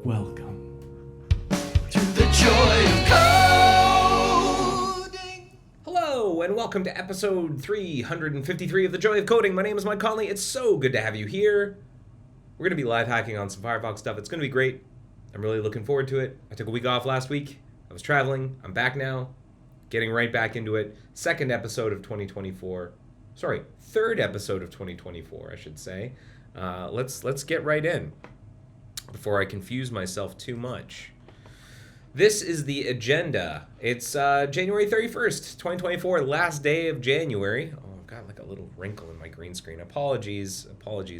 Welcome to the joy of coding. Hello, and welcome to episode 353 of The Joy of Coding. My name is Mike Conley. It's so good to have you here. We're going to be live hacking on some Firefox stuff. It's going to be great. I'm really looking forward to it. I took a week off last week. I was traveling. I'm back now. Getting right back into it. Second episode of 2024. Sorry, third episode of 2024, I should say. Let's get right in before I confuse myself too much. This is the agenda. It's January 31st, 2024, last day of January. Oh, I've got like a little wrinkle in my green screen. Apologies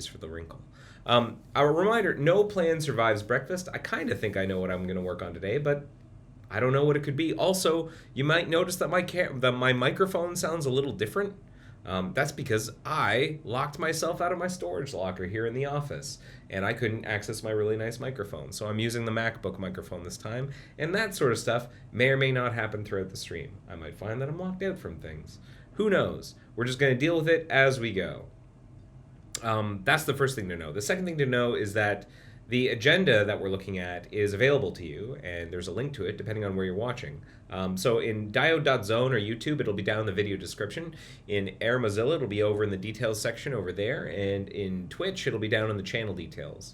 for the wrinkle. Our reminder, no plan survives breakfast. I kind of think I know what I'm going to work on today, but I don't know what it could be. Also, you might notice that my microphone sounds a little different. That's because I locked myself out of my storage locker here in the office, and I couldn't access my really nice microphone. So I'm using the MacBook microphone this time, and that sort of stuff may or may not happen throughout the stream. I might find that I'm locked out from things. Who knows? We're just going to deal with it as we go. That's the first thing to know. The second thing to know is that the agenda that we're looking at is available to you, and there's a link to it depending on where you're watching. So in diode.zone or YouTube, it'll be down in the video description. In Air Mozilla, it'll be over in the details section over there, and in Twitch, it'll be down in the channel details.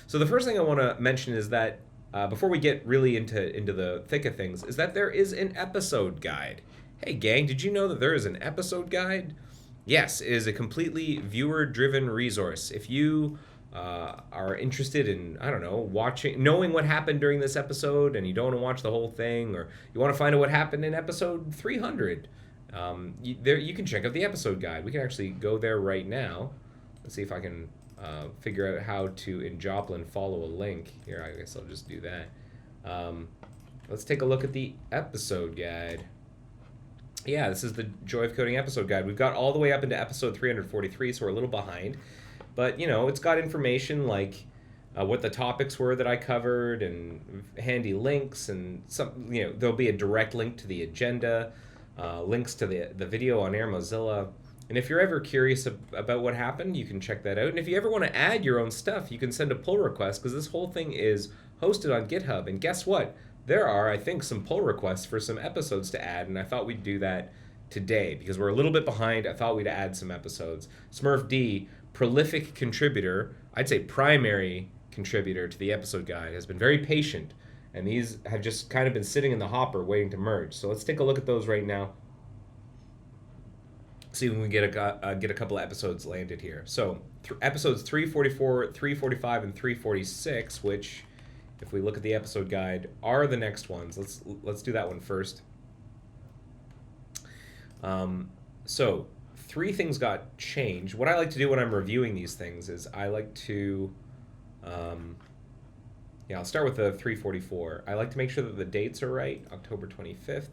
So the first thing I want to mention is that before we get really into the thick of things, is that there is an episode guide. Hey gang, did you know that there is an episode guide? Yes, it is a completely viewer-driven resource. If you are interested in, I don't know, knowing what happened during this episode, and you don't want to watch the whole thing, or you want to find out what happened in episode 300, you can check out the episode guide. We can actually go there right now. Let's see if I can figure out how to, in Joplin, follow a link. Here, I guess I'll just do that. Let's take a look at the episode guide. Yeah, this is the Joy of Coding episode guide. We've got all the way up into episode 343, so we're a little behind. But, you know, it's got information like what the topics were that I covered and handy links and some, you know, there'll be a direct link to the agenda, links to the video on Air Mozilla. And if you're ever curious about what happened, you can check that out. And if you ever want to add your own stuff, you can send a pull request because this whole thing is hosted on GitHub. And guess what? There are, I think, some pull requests for some episodes to add, and I thought we'd do that today because we're a little bit behind. I thought we'd add some episodes. Smurf D, prolific contributor, I'd say primary contributor to the episode guide, has been very patient, and these have just kind of been sitting in the hopper waiting to merge. So let's take a look at those right now. See if we can get a couple of episodes landed here. So episodes 344, 345, and 346, which, if we look at the episode guide, are the next ones. Let's do that one first. So three things got changed. What I like to do when I'm reviewing these things is I like to, I'll start with the 344. I like to make sure that the dates are right. October 25th.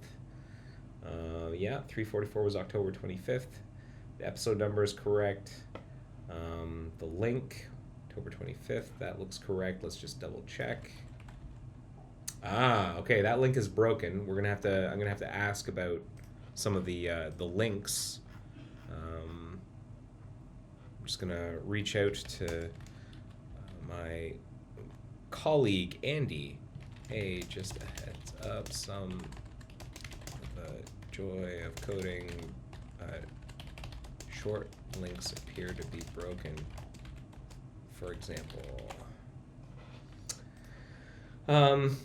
344 was October 25th. The episode number is correct. The link, October 25th, that looks correct. Let's just double check. Okay, that link is broken. I'm gonna have to ask about some of the links. I'm just gonna reach out to my colleague Andy. Hey, just a heads up, some of the Joy of Coding short links appear to be broken. For example, and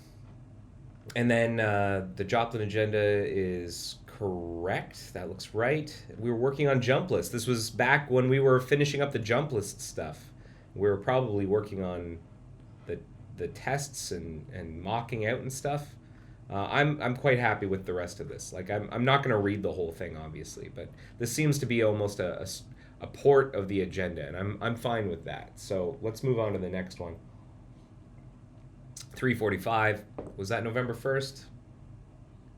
then the Joplin agenda is correct. That looks right. We were working on jump lists. This was back when we were finishing up the jump list stuff. We were probably working on the tests and mocking out and stuff. I'm quite happy with the rest of this. Like I'm not going to read the whole thing, obviously, but this seems to be almost a port of the agenda, and I'm fine with that. So let's move on to the next one. 345, was that November 1st?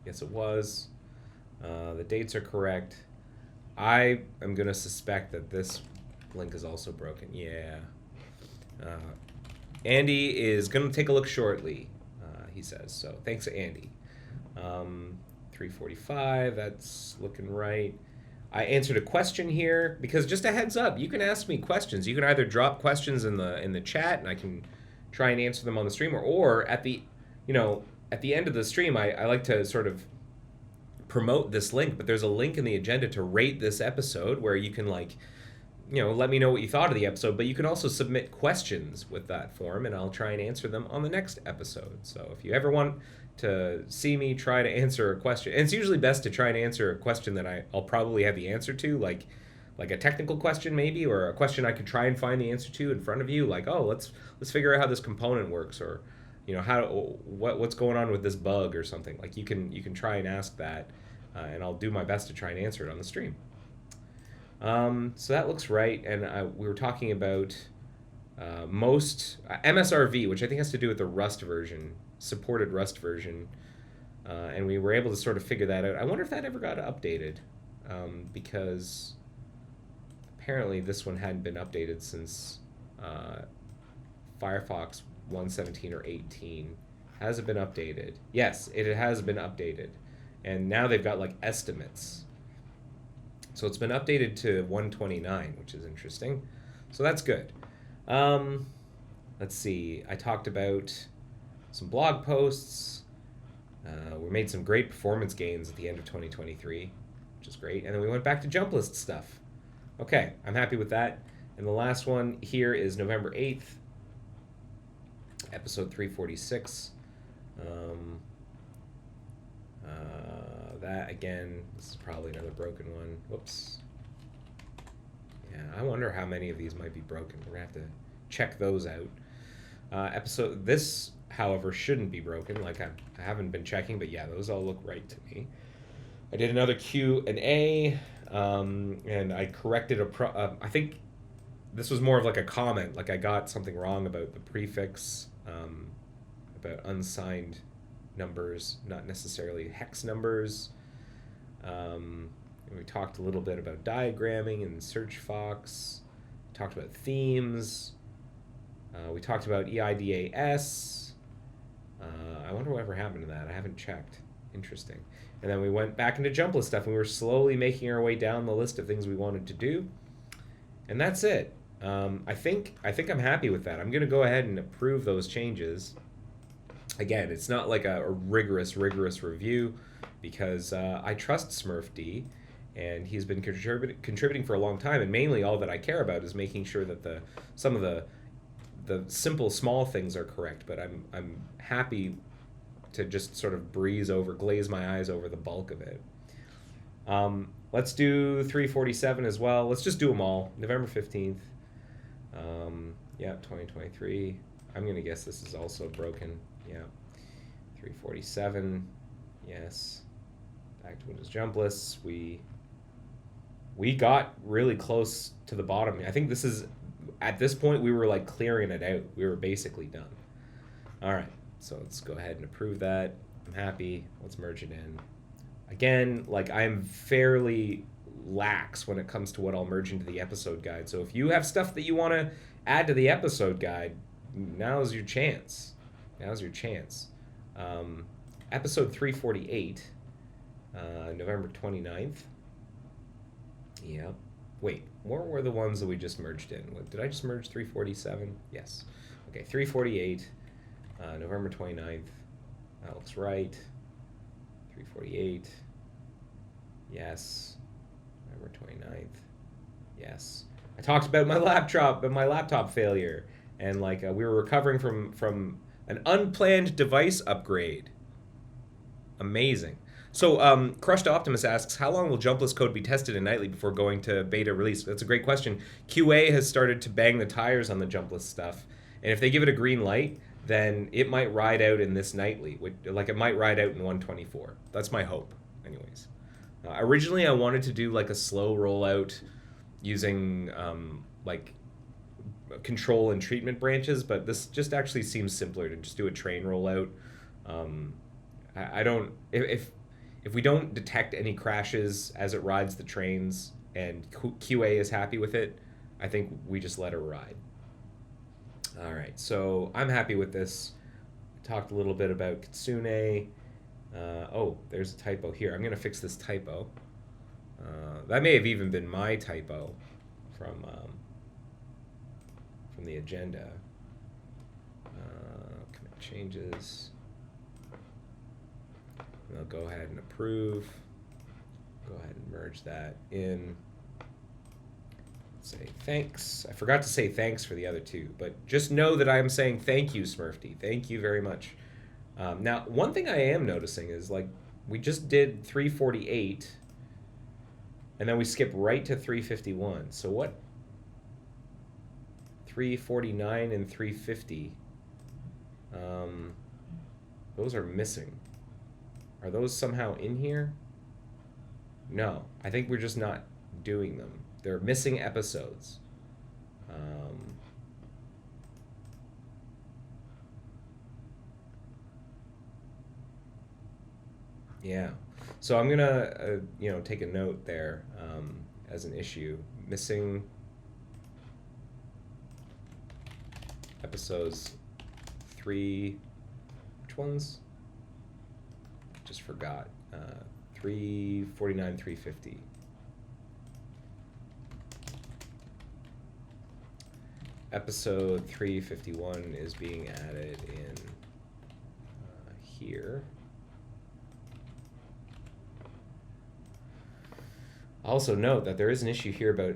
Yes, it was. The dates are correct. I am going to suspect that this link is also broken. Yeah. Andy is going to take a look shortly, he says. So thanks to Andy. 345, that's looking right. I answered a question here because just a heads up, you can ask me questions. You can either drop questions in the chat and I can try and answer them on the stream, or at the, at the end of the stream, I like to sort of promote this link, but there's a link in the agenda to rate this episode where you can let me know what you thought of the episode, but you can also submit questions with that form, and I'll try and answer them on the next episode. So if you ever want to see me try to answer a question, and it's usually best to try and answer a question that I'll probably have the answer to, like a technical question maybe, or a question I could try and find the answer to in front of you, like, oh, let's figure out how this component works, or what's going on with this bug or something. Like you can try and ask that, and I'll do my best to try and answer it on the stream. So that looks right, and we were talking about most MSRV, which I think has to do with the Rust version, supported Rust version, and we were able to sort of figure that out. I wonder if that ever got updated, because apparently this one hadn't been updated since Firefox 1.17 or 18. Has it been updated? Yes, it has been updated, and now they've got like estimates. So it's been updated to 129, which is interesting. So that's good. Let's see. I talked about some blog posts. We made some great performance gains at the end of 2023, which is great. And then we went back to jump list stuff. Okay, I'm happy with that. And the last one here is November 8th, episode 346. That, again, this is probably another broken one. Whoops. Yeah, I wonder how many of these might be broken. We're going to have to check those out. This, however, shouldn't be broken. Like, I haven't been checking, but yeah, those all look right to me. I did another Q&A, and I corrected I think this was more of like a comment. Like, I got something wrong about the prefix, about unsigned numbers, not necessarily hex numbers. We talked a little bit about diagramming and SearchFox. We talked about themes. We talked about EIDAS. I wonder whatever happened to that. I haven't checked. Interesting. And then we went back into jump list stuff, and we were slowly making our way down the list of things we wanted to do. And that's it. I think I'm happy with that. I'm going to go ahead and approve those changes. Again, it's not like a rigorous review, because I trust SmurfD, and he's been contributing for a long time, and mainly all that I care about is making sure that some of the simple small things are correct. But I'm happy to just sort of glaze my eyes over the bulk of it. Let's do 347 as well. Let's just do them all. November 15th. 2023. I'm going to guess this is also broken. Yeah. 347. Yes. Back to Windows jump lists. We got really close to the bottom. I think at this point, we were like clearing it out. We were basically done. All right. So let's go ahead and approve that. I'm happy. Let's merge it in. Again, like, I'm fairly lax when it comes to what I'll merge into the episode guide. So if you have stuff that you want to add to the episode guide, now's your chance. Episode 348, November 29th. Yep. Wait, what were the ones that we just merged in? Did I just merge 347? Yes. Okay, 348, November 29th. That looks right. 348. Yes. November 29th. Yes. I talked about my laptop failure, and we were recovering from an unplanned device upgrade. Amazing. So, Crushed Optimus asks, how long will jumpless code be tested in Nightly before going to beta release? That's a great question. QA has started to bang the tires on the jumpless stuff, and if they give it a green light, then it might ride out in this Nightly. It might ride out in 124. That's my hope, anyways. Originally, I wanted to do a slow rollout using control and treatment branches, but this just actually seems simpler to just do a train rollout. I don't... If we don't detect any crashes as it rides the trains and QA is happy with it, I think we just let it ride. All right, so I'm happy with this. I talked a little bit about Kitsune. There's a typo here. I'm going to fix this typo. That may have even been my typo from the agenda. Commit changes. And I'll go ahead and approve. Go ahead and merge that in. Say thanks. I forgot to say thanks for the other two, but just know that I am saying thank you, Smurfty. Thank you very much. Now, one thing I am noticing is, like, we just did 348, and then we skip right to 351. So what? 349 and 350. Those are missing. Are those somehow in here? No, I think we're just not doing them. They're missing episodes. Yeah. So I'm gonna, take a note there as an issue. Missing episodes 3. Which ones? Just forgot. 349, 350. Episode 351 is being added in here. Also note that there is an issue here about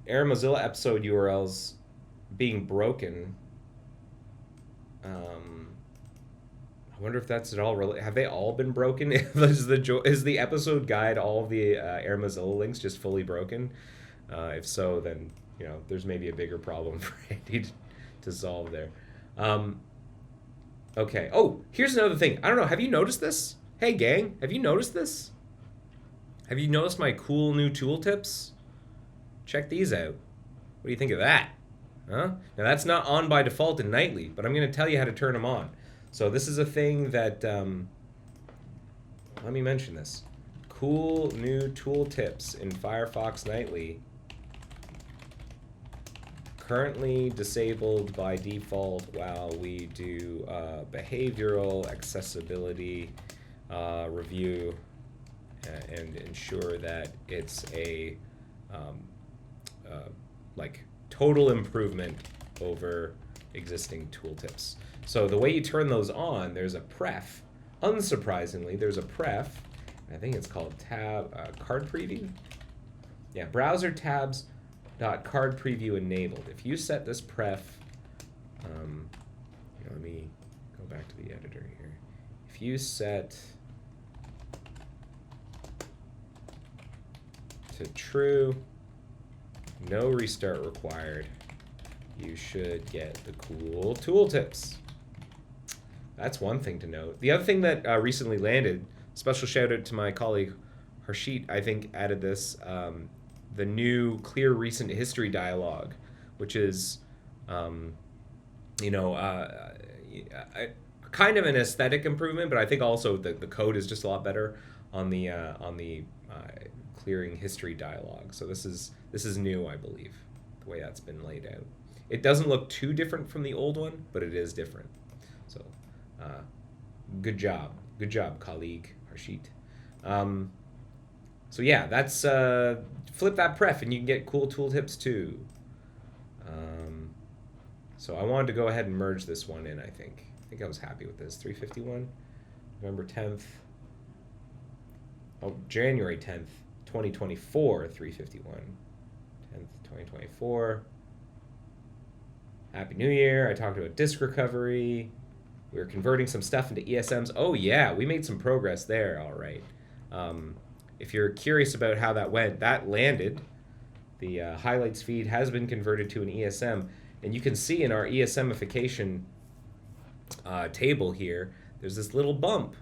Air Mozilla episode URLs being broken. I wonder if that's at all related. Have they all been broken? Is the episode guide, all of the Air Mozilla links, just fully broken? If so, then there's maybe a bigger problem for Andy to solve there. Okay. Oh, here's another thing. I don't know. Have you noticed this? Hey, gang, have you noticed this? Have you noticed my cool new tooltips? Check these out. What do you think of that? Huh? Now, that's not on by default in Nightly, but I'm going to tell you how to turn them on. So this is a thing that, let me mention this. Cool new tooltips in Firefox Nightly. Currently disabled by default while we do behavioral accessibility review and ensure that it's a total improvement over existing tooltips. So the way you turn those on, there's a pref. Unsurprisingly, there's a pref. I think it's called card preview. Yeah, browser tabs card preview enabled. If you set this pref, let me go back to the editor here. If you set to true, no restart required, you should get the cool tooltips. That's one thing to note. The other thing that recently landed, special shout out to my colleague Harshit, I think added this, the new clear recent history dialogue, which is, kind of an aesthetic improvement, but I think also the code is just a lot better on the clearing history dialogue. So this is new, I believe, the way that's been laid out. It doesn't look too different from the old one, but it is different. So, good job, colleague Harshit. So yeah, that's flip that pref and you can get cool tooltips too. So I wanted to go ahead and merge this one in. I think I was happy with this. 351, November 10th. Oh, January 10th, 2024. 351, 10th, 2024. Happy New Year. I talked about disk recovery. We were converting some stuff into ESMs. Oh yeah, we made some progress there. All right. If you're curious about how that went, that landed. The highlights feed has been converted to an ESM, and you can see in our ESMification table here, there's this little bump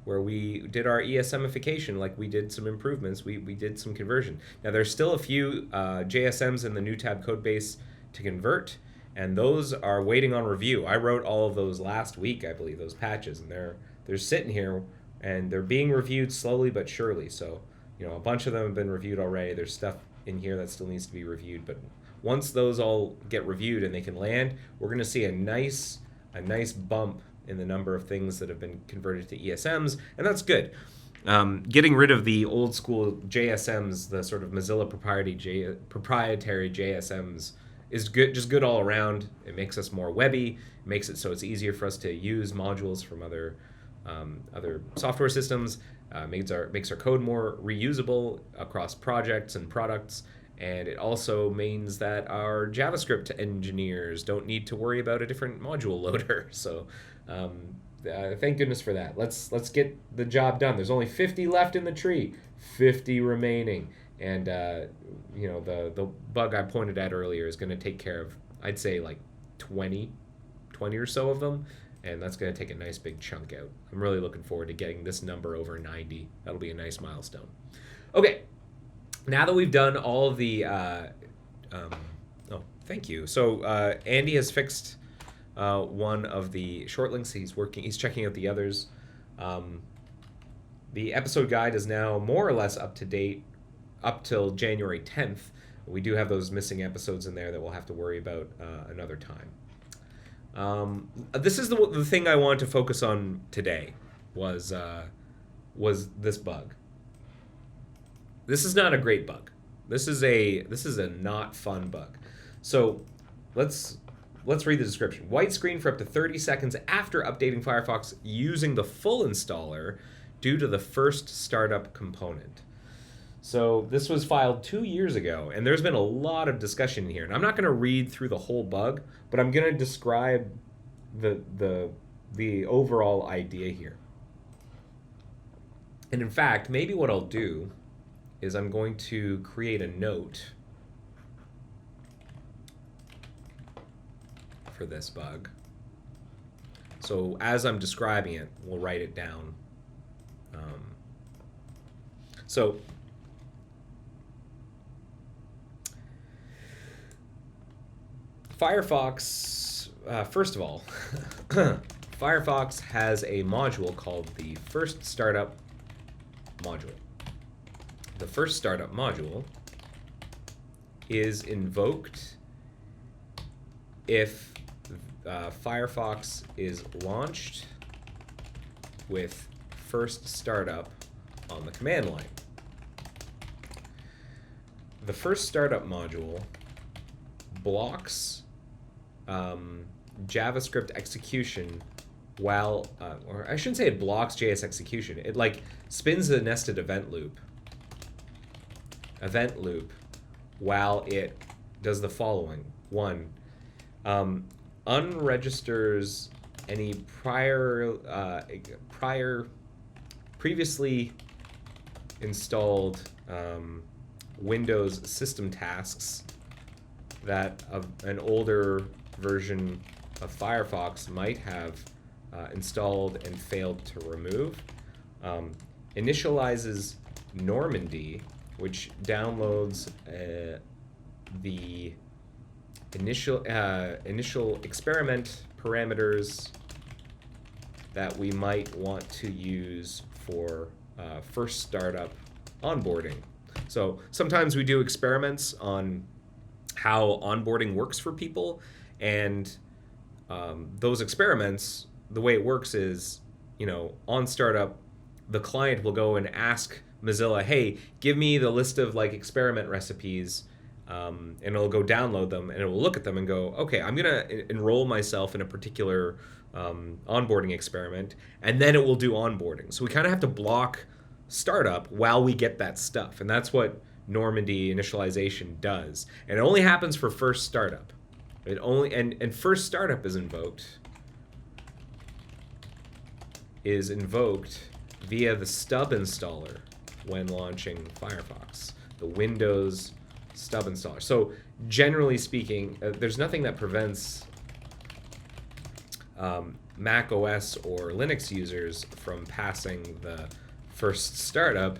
where we did our ESMification, like we did some improvements, we did some conversion. Now there's still a few JSMs in the new tab code base to convert, and those are waiting on review. I wrote all of those last week, I believe, those patches, and they're sitting here, and they're being reviewed slowly but surely. So, a bunch of them have been reviewed already. There's stuff in here that still needs to be reviewed, but once those all get reviewed and they can land, we're going to see a nice bump in the number of things that have been converted to ESMs, and that's good. Getting rid of the old school JSMs, the sort of Mozilla proprietary JSMs, is good, just good all around. It makes us more webby. It makes it so it's easier for us to use modules from other software systems. Makes our code more reusable across projects and products. And it also means that our JavaScript engineers don't need to worry about a different module loader. So thank goodness for that. Let's get the job done. There's only 50 left in the tree, 50 remaining. And the bug I pointed at earlier is going to take care of, I'd say, like 20 or so of them. And that's going to take a nice big chunk out. I'm really looking forward to getting this number over 90. That'll be a nice milestone. Okay. Now that we've done all of the, thank you. So Andy has fixed one of the short links. He's checking out the others. The episode guide is now more or less up to date up till January 10th. We do have those missing episodes in there that we'll have to worry about another time. This is the thing I wanted to focus on today was this bug. This is not a great bug. This is a not fun bug. So let's read the description. White screen for up to 30 seconds after updating Firefox using the full installer due to the first startup component. So this was filed 2 years ago, and there's been a lot of discussion here. And I'm not going to read through the whole bug, but I'm going to describe the overall idea here. And in fact, maybe what I'll do is I'm going to create a note for this bug. So as I'm describing it, we'll write it down. So Firefox, first of all, Firefox has a module called the First Startup module. The First Startup module is invoked if Firefox is launched with First Startup on the command line. The First Startup module blocks JavaScript execution while, or I shouldn't say it blocks JS execution. It like spins a nested event loop while it does the following. One, unregisters any previously installed Windows system tasks that an older version of Firefox might have installed and failed to remove. Initializes Normandy, which downloads the initial experiment parameters that we might want to use for first startup onboarding. So sometimes we do experiments on how onboarding works for people, and those experiments, the way it works is, on startup, the client will go and ask Mozilla, hey, give me the list of like experiment recipes, and it'll go download them, and it will look at them and go, okay, I'm gonna enroll myself in a particular onboarding experiment, and then it will do onboarding. So we kind of have to block startup while we get that stuff, and that's what Normandy initialization does. And it only happens for first startup. It only and first startup is invoked via the stub installer when launching Firefox, the Windows stub installer. So generally speaking, there's nothing that prevents Mac OS or Linux users from passing the first startup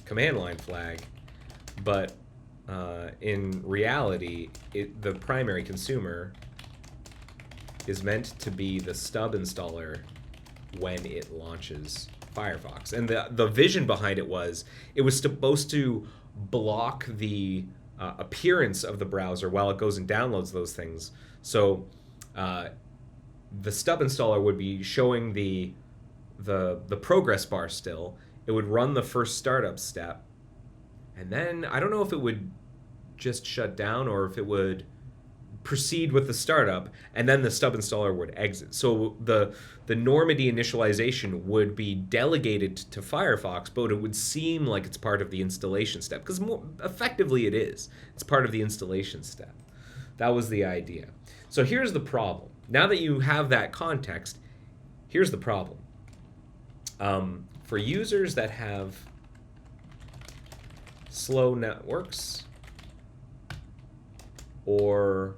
command line flag, but in reality, the primary consumer is meant to be the stub installer when it launches Firefox. And the vision behind it was supposed to block the appearance of the browser while it goes and downloads those things. So the stub installer would be showing the progress bar still. It would run the first startup step, and then I don't know if it would just shut down or if it would proceed with the startup and then the stub installer would exit. So the Normandy initialization would be delegated to Firefox, but it would seem like it's part of the installation step because more effectively it is. It's part of the installation step. That was the idea. So here's the problem. Now that you have that context, here's the problem. For users that have slow networks or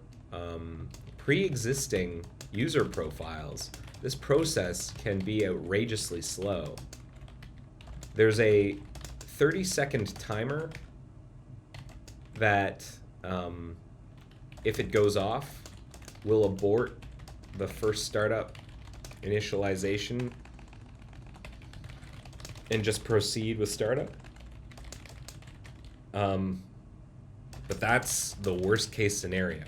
pre-existing user profiles, this process can be outrageously slow. There's a 30-second timer that, if it goes off, will abort the first startup initialization and just proceed with startup. But that's the worst case scenario.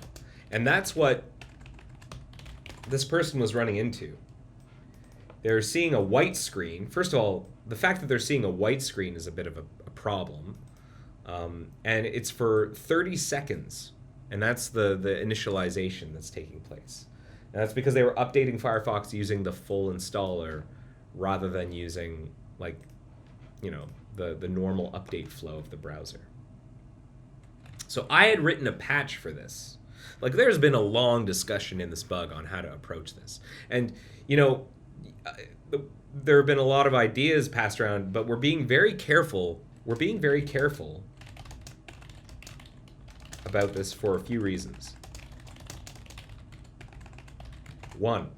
And that's what this person was running into. They're seeing a white screen. First of all, the fact that they're seeing a white screen is a bit of a problem. And it's for 30 seconds. And that's the initialization that's taking place. And that's because they were updating Firefox using the full installer rather than using, like, you know, the normal update flow of the browser. So I had written a patch for this. Like, there's been a long discussion in this bug on how to approach this. And, you know, there have been a lot of ideas passed around, but we're being very careful. We're being very careful about this for a few reasons. One,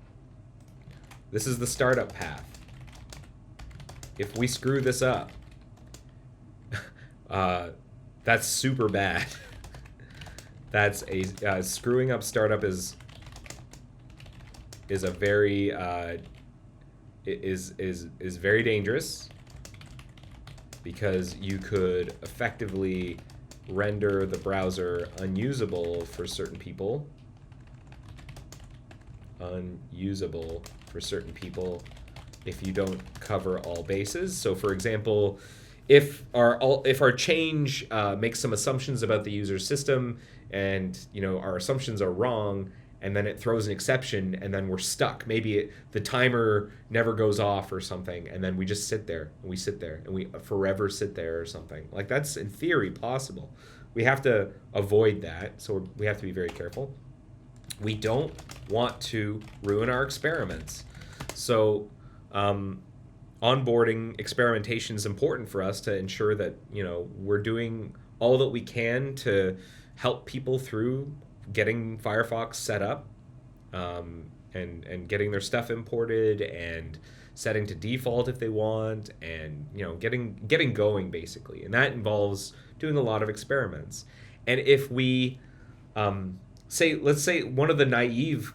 this is the startup path. If we screw this up, that's super bad. That's a screwing up startup is a very is very dangerous because you could effectively render the browser unusable for certain people. Unusable for certain people if you don't cover all bases. So, for example, if our change makes some assumptions about the user's system, and you know our assumptions are wrong, and then it throws an exception, and then we're stuck. Maybe the timer never goes off or something, and then we just sit there and we forever sit there or something. Like, that's in theory possible. We have to avoid that, so we have to be very careful. We don't want to ruin our experiments. So onboarding experimentation is important for us to ensure that, you know, we're doing all that we can to help people through getting Firefox set up, and getting their stuff imported and setting to default if they want, and, you know, getting going basically. And that involves doing a lot of experiments. And if we let's say one of the naive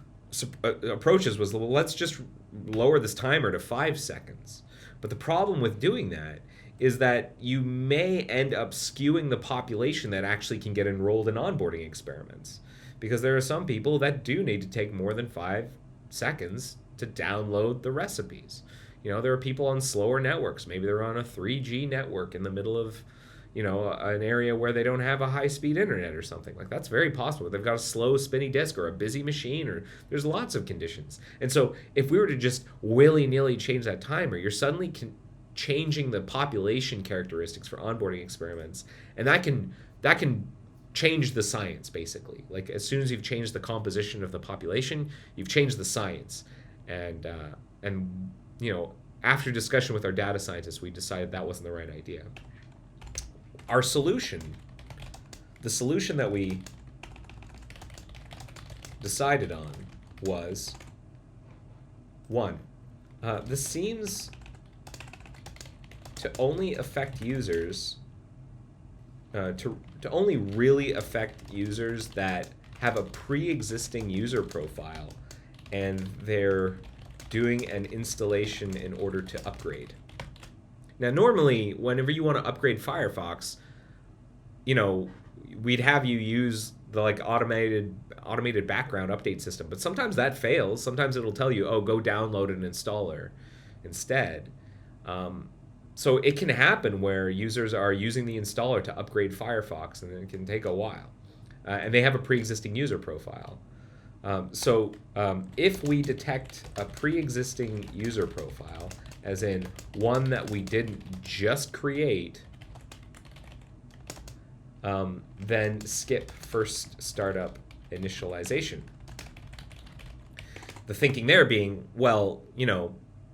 approaches was, well, let's just lower this timer to 5 seconds. But the problem with doing that is that you may end up skewing the population that actually can get enrolled in onboarding experiments. Because there are some people that do need to take more than 5 seconds to download the recipes. You know, there are people on slower networks. Maybe they're on a 3G network in the middle of, you know, an area where they don't have a high-speed internet or something. Like, that's very possible. They've got a slow spinny disk or a busy machine, or there's lots of conditions. And so if we were to just willy-nilly change that timer, you're suddenly changing the population characteristics for onboarding experiments, and that can change the science, basically. Like, as soon as you've changed the composition of the population, you've changed the science. And you know, after discussion with our data scientists, we decided that wasn't the right idea. Our solution, the solution that we decided on was, one, this seems to only affect users, to only really affect users that have a pre-existing user profile and they're doing an installation in order to upgrade. Now, normally, whenever you want to upgrade Firefox, you know, we'd have you use the automated background update system, but sometimes that fails. Sometimes it'll tell you, oh, go download an installer instead. So it can happen where users are using the installer to upgrade Firefox, and it can take a while. And they have a pre-existing user profile. If we detect a pre-existing user profile, as in one that we didn't just create, then skip first startup initialization. The thinking there being, well,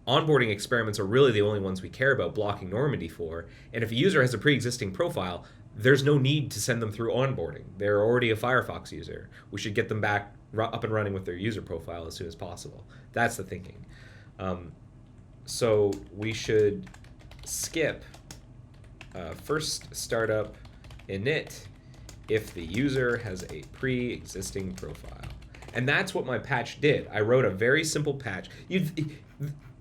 onboarding experiments are really the only ones we care about blocking Normandy for. And if a user has a pre-existing profile, there's no need to send them through onboarding. They're already a Firefox user. We should get them back up and running with their user profile as soon as possible. That's the thinking. So we should skip first startup init if the user has a pre-existing profile. And that's what my patch did. I wrote a very simple patch.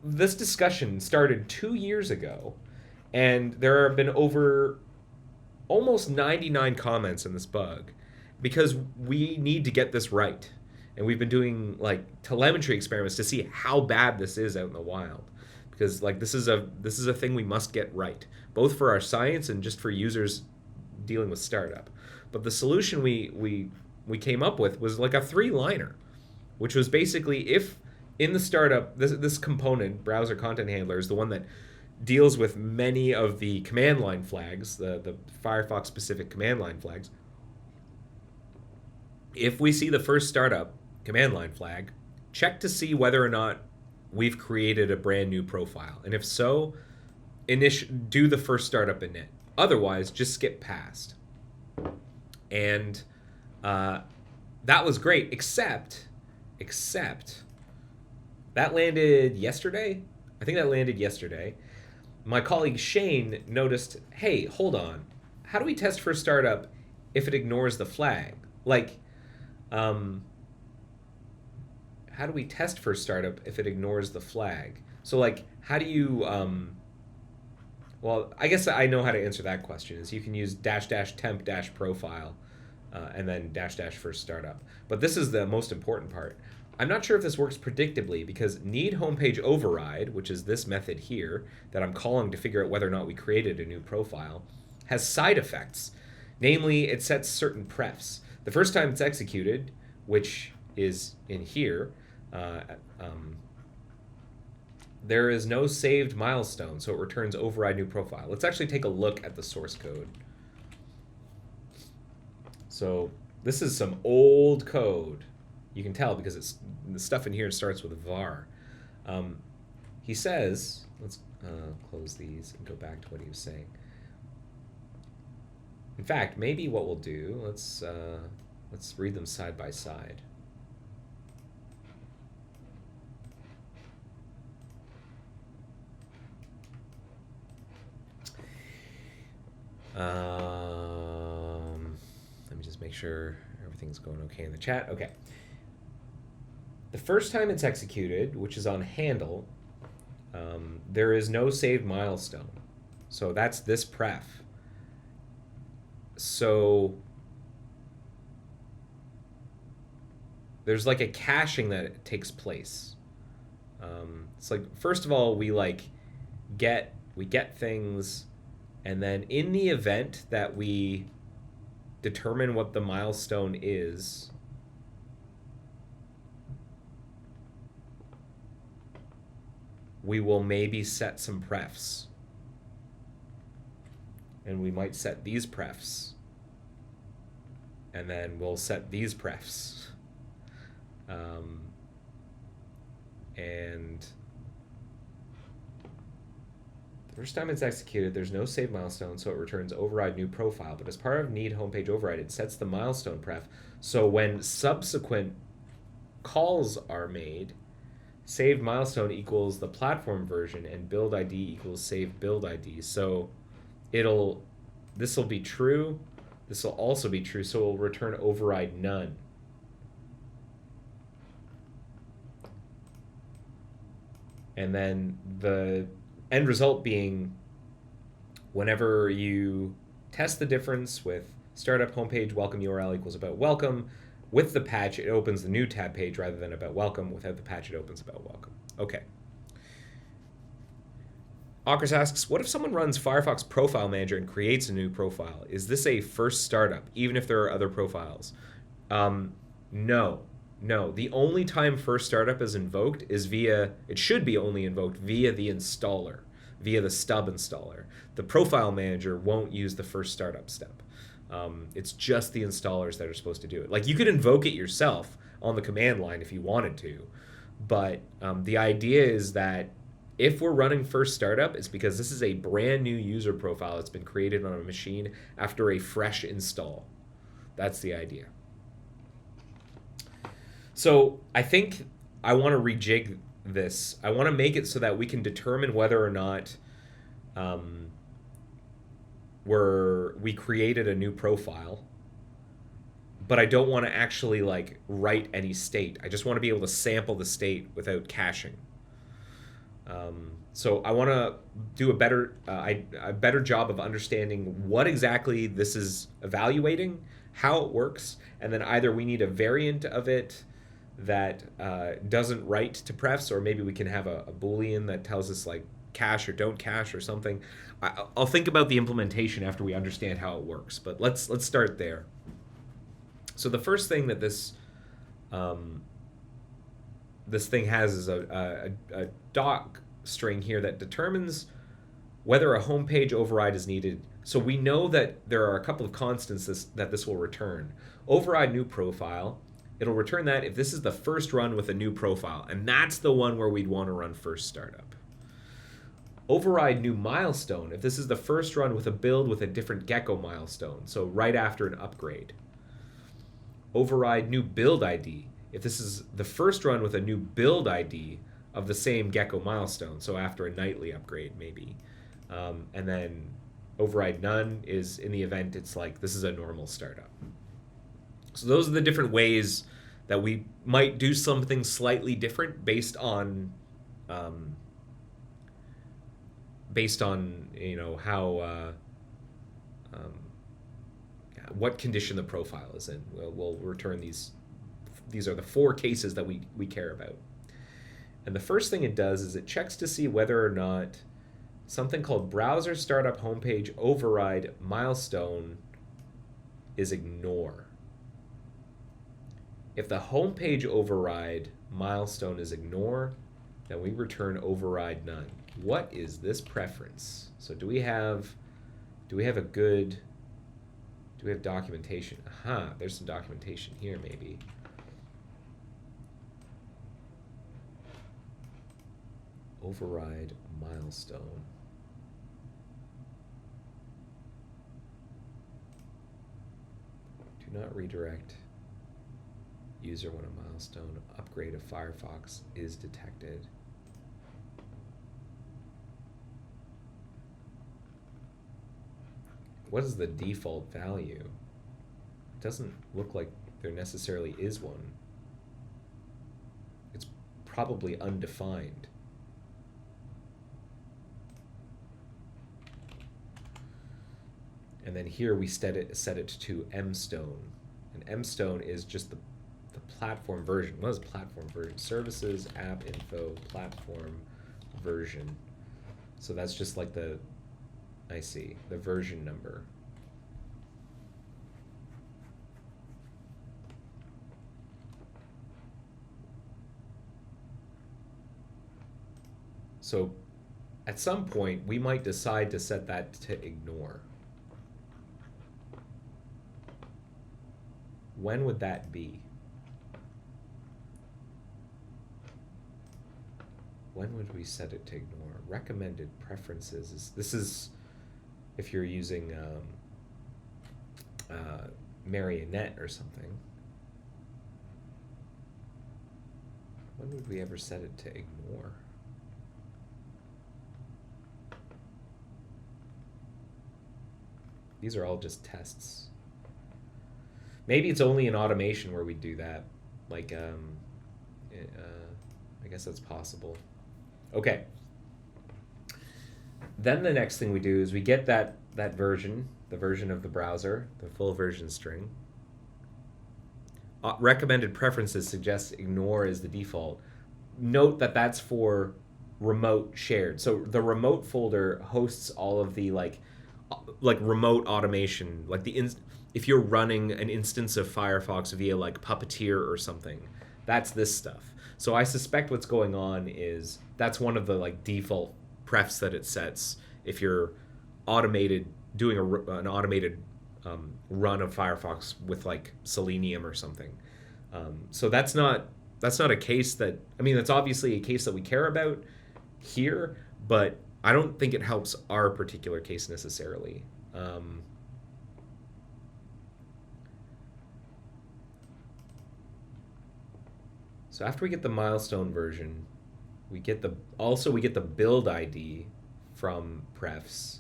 This discussion started 2 years ago, and there have been over almost 99 comments in this bug because we need to get this right. And we've been doing telemetry experiments to see how bad this is out in the wild, because this is a thing we must get right, both for our science and just for users dealing with startup. But the solution we came up with was like a 3-liner, which was basically if in the startup, this component, browser content handler, is the one that deals with many of the command line flags, the Firefox specific command line flags. If we see the first startup command line flag, check to see whether or not we've created a brand new profile. And if so, do the first startup init. Otherwise, just skip past. And that was great, except that landed yesterday. I think that landed yesterday. My colleague Shane noticed, hey, hold on. How do we test for startup if it ignores the flag? How do we test for startup if it ignores the flag? So how do you, well, I guess I know how to answer that question. Is you can use --temp profile and then -- first startup. But this is the most important part. I'm not sure if this works predictably because need homepage override, which is this method here that I'm calling to figure out whether or not we created a new profile, has side effects. Namely, it sets certain prefs. The first time it's executed, which is in here, there is no saved milestone, so it returns override new profile. Let's actually take a look at the source code. So this is some old code. You can tell because the stuff in here starts with var. He says, let's close these and go back to what he was saying. In fact, maybe what we'll do, let's read them side by side. Let me just make sure everything's going okay in the chat. Okay. The first time it's executed, which is on handle, there is no saved milestone. So that's this pref. So there's a caching that takes place. It's first of all, we get things, and then in the event that we determine what the milestone is, we will maybe set some prefs. And we might set these prefs. And then we'll set these prefs. And the first time it's executed, there's no save milestone, so it returns override new profile. But as part of need homepage override, it sets the milestone pref. So when subsequent calls are made, saved milestone equals the platform version and build ID equals saved build ID. So this will be true. This will also be true. So it'll return override none. And then the end result being whenever you test the difference with startup homepage welcome URL equals about welcome, with the patch, it opens the new tab page rather than about welcome. Without the patch, it opens about welcome. Okay. Hawkers asks, what if someone runs Firefox Profile Manager and creates a new profile? Is this a first startup, even if there are other profiles? No. No. The only time first startup is invoked is via, it should be only invoked via the installer, via the stub installer. The Profile Manager won't use the first startup step. It's just the installers that are supposed to do it. Like, you could invoke it yourself on the command line if you wanted to, but the idea is that if we're running first startup, it's because this is a brand new user profile that's been created on a machine after a fresh install. That's the idea. So I think I want to rejig this. I want to make it so that we can determine whether or not we created a new profile, but I don't want to actually like write any state. I just want to be able to sample the state without caching. So I want to do a better job of understanding what exactly this is evaluating, how it works, and then either we need a variant of it that doesn't write to prefs, or maybe we can have a Boolean that tells us like cache or don't cache or something. I'll think about the implementation after we understand how it works, but let's start there. So the first thing that this thing has is a doc string here that determines whether a home page override is needed. So we know that there are a couple of constants that this will return. Override new profile. It'll return that if this is the first run with a new profile, and that's the one where we'd want to run first startup. Override new milestone if this is the first run with a build with a different Gecko milestone, so right after an upgrade. Override new build ID if this is the first run with a new build ID of the same Gecko milestone, so after a nightly upgrade maybe. And then override none is in the event it's like this is a normal startup. So those are the different ways that we might do something slightly different based on you know how what condition the profile is in. We'll return these. These are the 4 cases that we care about. And the first thing it does is it checks to see whether or not something called browser startup homepage override milestone is ignore. If the homepage override milestone is ignore, then we return override none. What is this preference? So do we have documentation? Aha, there's some documentation here maybe. Override milestone. Do not redirect user when a milestone upgrade of Firefox is detected. What is the default value? It doesn't look like there necessarily is one. It's probably undefined. And then here we set it to mstone. And mstone is just the platform version. What is platform version? Services, app info, platform version. So that's just like the version number. So at some point, we might decide to set that to ignore. When would that be? When would we set it to ignore? Recommended preferences. This is if you're using Marionette or something. When would we ever set it to ignore? These are all just tests. Maybe it's only in automation where we do that. Like, I guess that's possible. Okay. Then the next thing we do is we get that version, the version of the browser, the full version string. Recommended preferences suggests ignore is the default. Note that that's for remote shared. So the remote folder hosts all of the like remote automation, like if you're running an instance of Firefox via like Puppeteer or something, that's this stuff. So I suspect what's going on is that's one of the like default prefs that it sets if you're doing an automated run of Firefox with like Selenium or something. So that's not a case that, I mean, that's obviously a case that we care about here, but I don't think it helps our particular case necessarily. So after we get the milestone version, we get the build ID from prefs,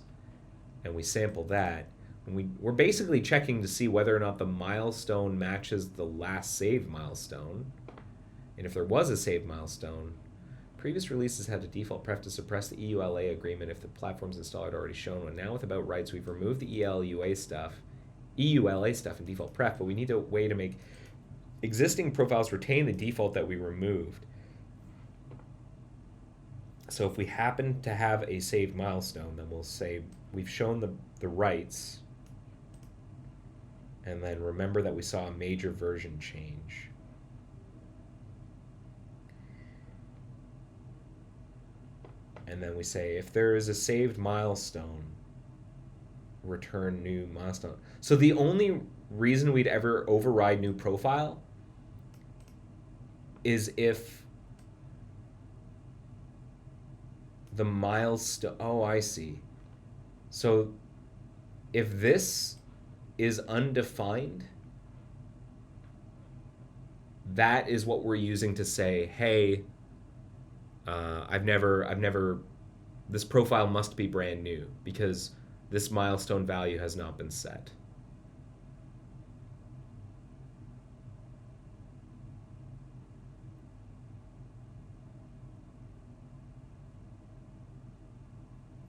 and we sample that. And we're basically checking to see whether or not the milestone matches the last saved milestone. And if there was a saved milestone, previous releases had a default pref to suppress the EULA agreement if the platform's installer had already shown one. Now with About Rights, we've removed the EULA stuff in default pref, but we need a way to make existing profiles retain the default that we removed. So if we happen to have a saved milestone, then we'll say we've shown the rights, and then remember that we saw a major version change. And then we say if there is a saved milestone, return new milestone. So the only reason we'd ever override new profile is if the milestone, oh, I see. So if this is undefined, that is what we're using to say, hey, this profile must be brand new because this milestone value has not been set.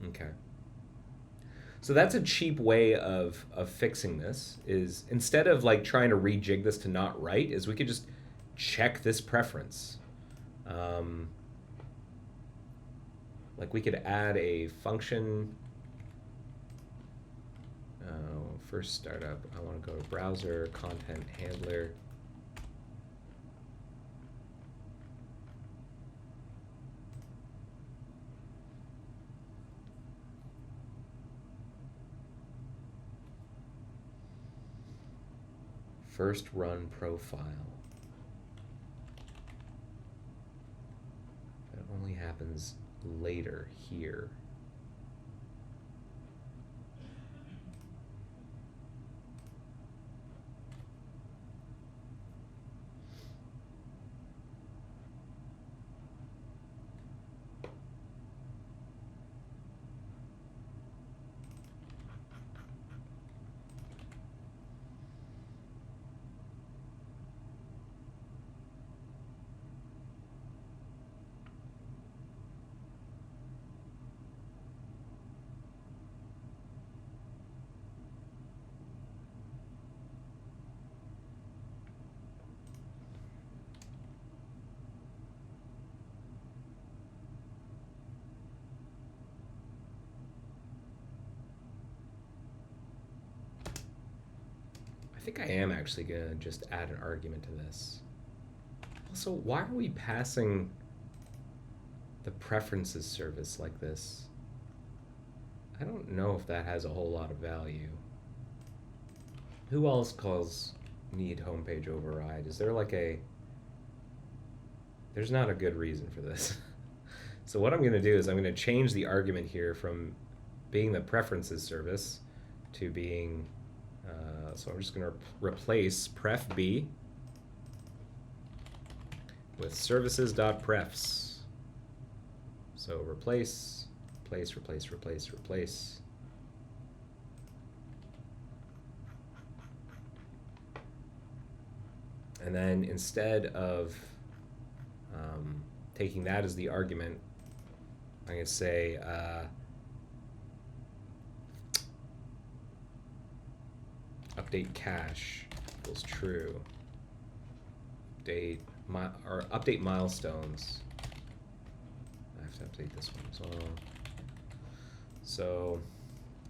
Okay. So that's a cheap way of fixing this, is instead of like trying to rejig this to not write, is we could just check this preference. Like we could add a function. First startup, I want to go to browser, content handler. First run profile. That only happens later here. I think I am actually going to just add an argument to this. Also, why are we passing the preferences service like this? I don't know if that has a whole lot of value. Who else calls need homepage override? Is there like a... There's not a good reason for this. So what I'm going to do is I'm going to change the argument here from being the preferences service to being... so I'm just going to replace pref b with services.prefs. So replace, replace. And then instead of taking that as the argument, I'm going to say update cache equals true. Update milestones. I have to update this one as well. So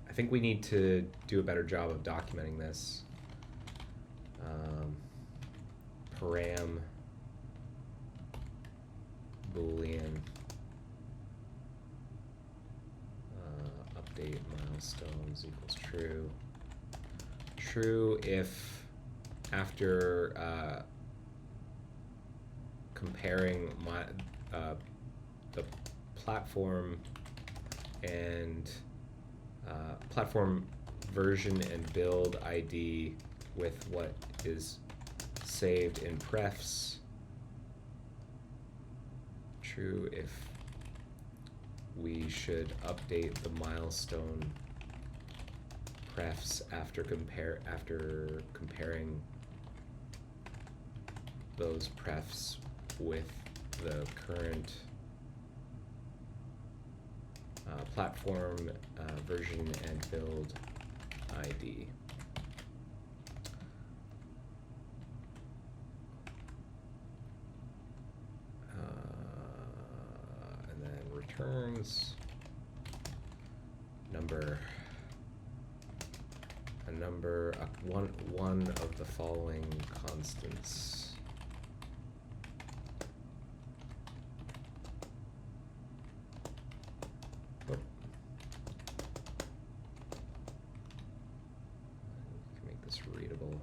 I think we need to do a better job of documenting this. Param boolean update milestones equals true. True if after comparing the platform and platform version and build ID with what is saved in prefs. True if we should update the milestone prefs after comparing those prefs with the current platform version and build ID. And then returns one of the following constants. Oh. We can make this readable.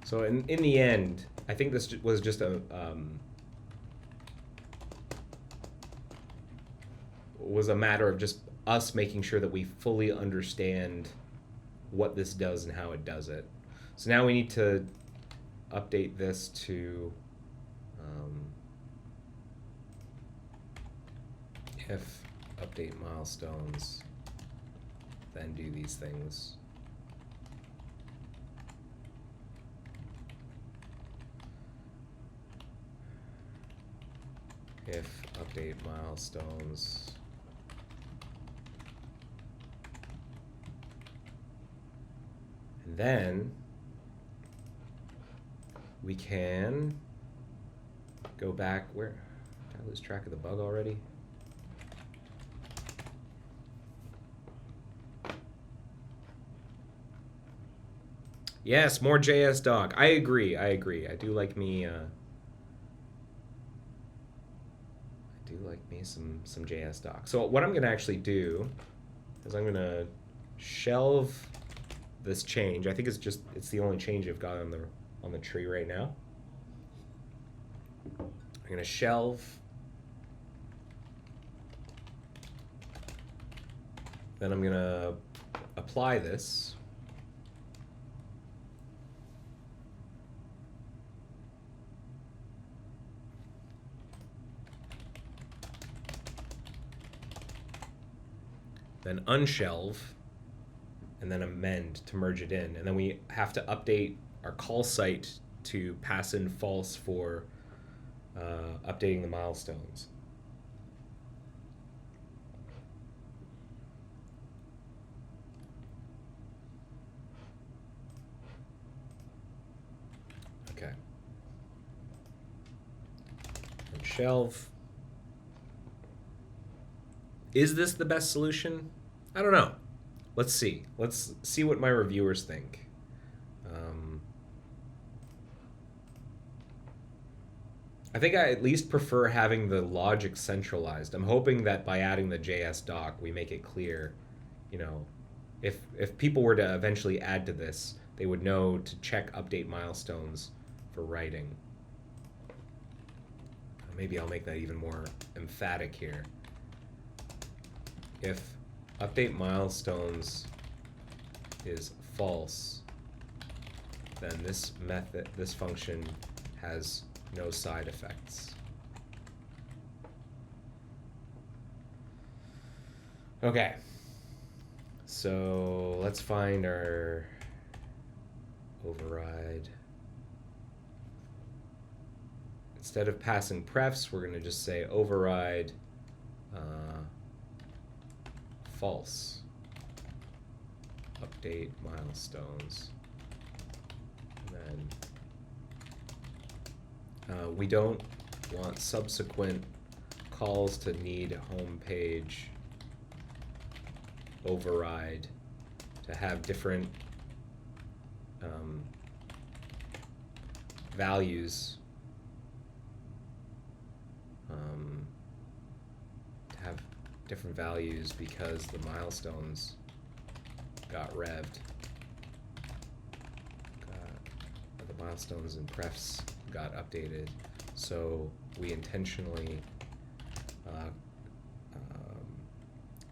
So in the end, I think this was just a matter of just us making sure that we fully understand what this does and how it does it. So now we need to update this to if update milestones, then do these things. If update milestones, and then we can go back. Where did I lose track of the bug already? Yes, more JS doc. I agree. I do like me some JS doc. So what I'm gonna actually do is I'm gonna shelve this change. I think it's the only change I've got on the tree right now. I'm gonna shelve. Then I'm gonna apply this. Then unshelve, and then amend to merge it in. And then we have to update our call site to pass in false for updating the milestones. Okay. And shelve. Is this the best solution? I don't know. Let's see. Let's see what my reviewers think. I think I at least prefer having the logic centralized. I'm hoping that by adding the JS doc, we make it clear, you know, if people were to eventually add to this, they would know to check update milestones for writing. Maybe I'll make that even more emphatic here. If update milestones is false, then this function has no side effects. Okay, so let's find our override. instead of passing prefs, we're going to just say override false. Update milestones. And then we don't want subsequent calls to need homepage override to have different values, because the milestones got revved. The milestones and prefs got updated, so we intentionally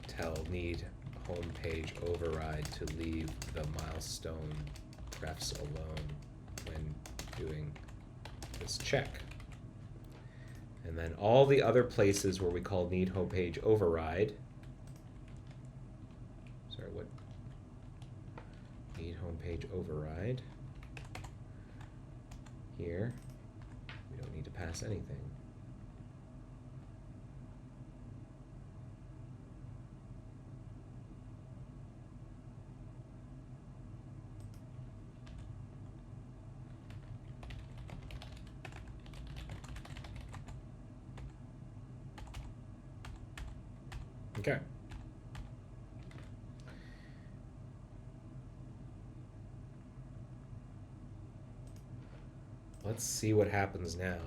tell need homepage override to leave the milestone prefs alone when doing this check. And then all the other places where we call need homepage override, need homepage override, here, we don't need to pass anything. Okay. Let's see what happens now.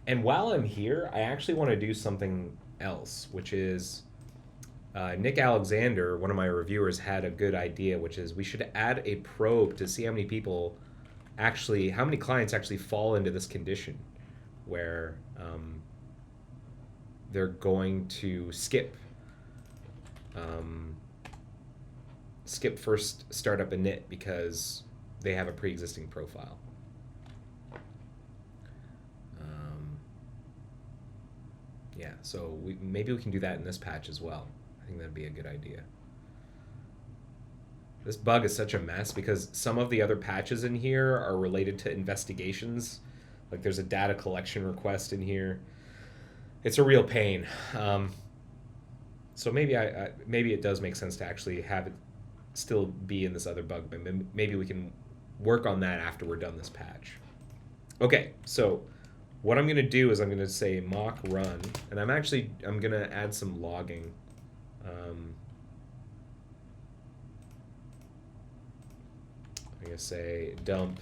And while I'm here, I actually want to do something else, which is Nick Alexander, one of my reviewers, had a good idea, which is we should add a probe to see how many people actually, how many clients actually fall into this condition where they're going to skip first startup init because they have a pre-existing profile. Yeah, so maybe we can do that in this patch as well. I think that'd be a good idea. This bug is such a mess because some of the other patches in here are related to investigations. Like there's a data collection request in here. It's a real pain. So maybe maybe it does make sense to actually have it still be in this other bug, but maybe we can work on that after we're done this patch. Okay, so what I'm going to do is I'm going to say mock run, and I'm going to add some logging. I'm going to say dump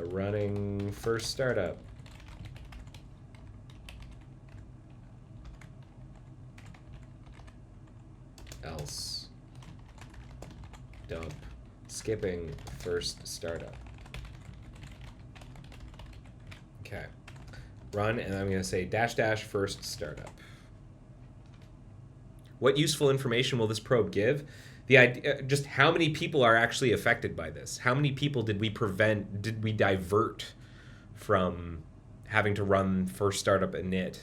running first startup. Else dump skipping first startup. Okay, run, and I'm going to say dash dash first startup. What useful information will this probe give? The idea, just how many people are actually affected by this? How many people did we divert from having to run first startup init?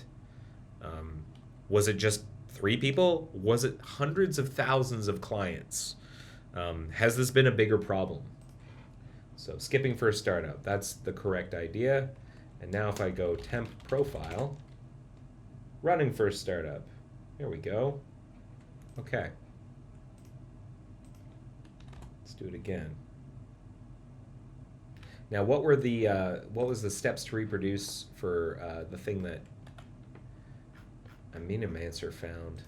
Was it just 3 people? Was it hundreds of thousands of clients? Has this been a bigger problem? So skipping first startup, that's the correct idea. And now if I go temp profile, running first startup, here we go. Okay. Let's do it again. Now what were the what was the steps to reproduce for the thing that Aminomancer found?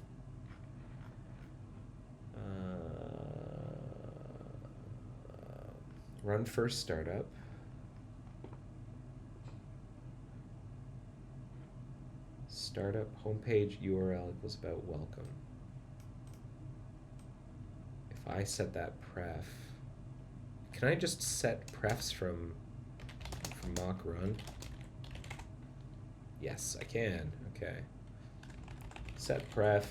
Run first startup. Startup homepage URL equals about welcome. If I set that pref, can I just set prefs from mock run? Yes, I can. Okay. Set pref,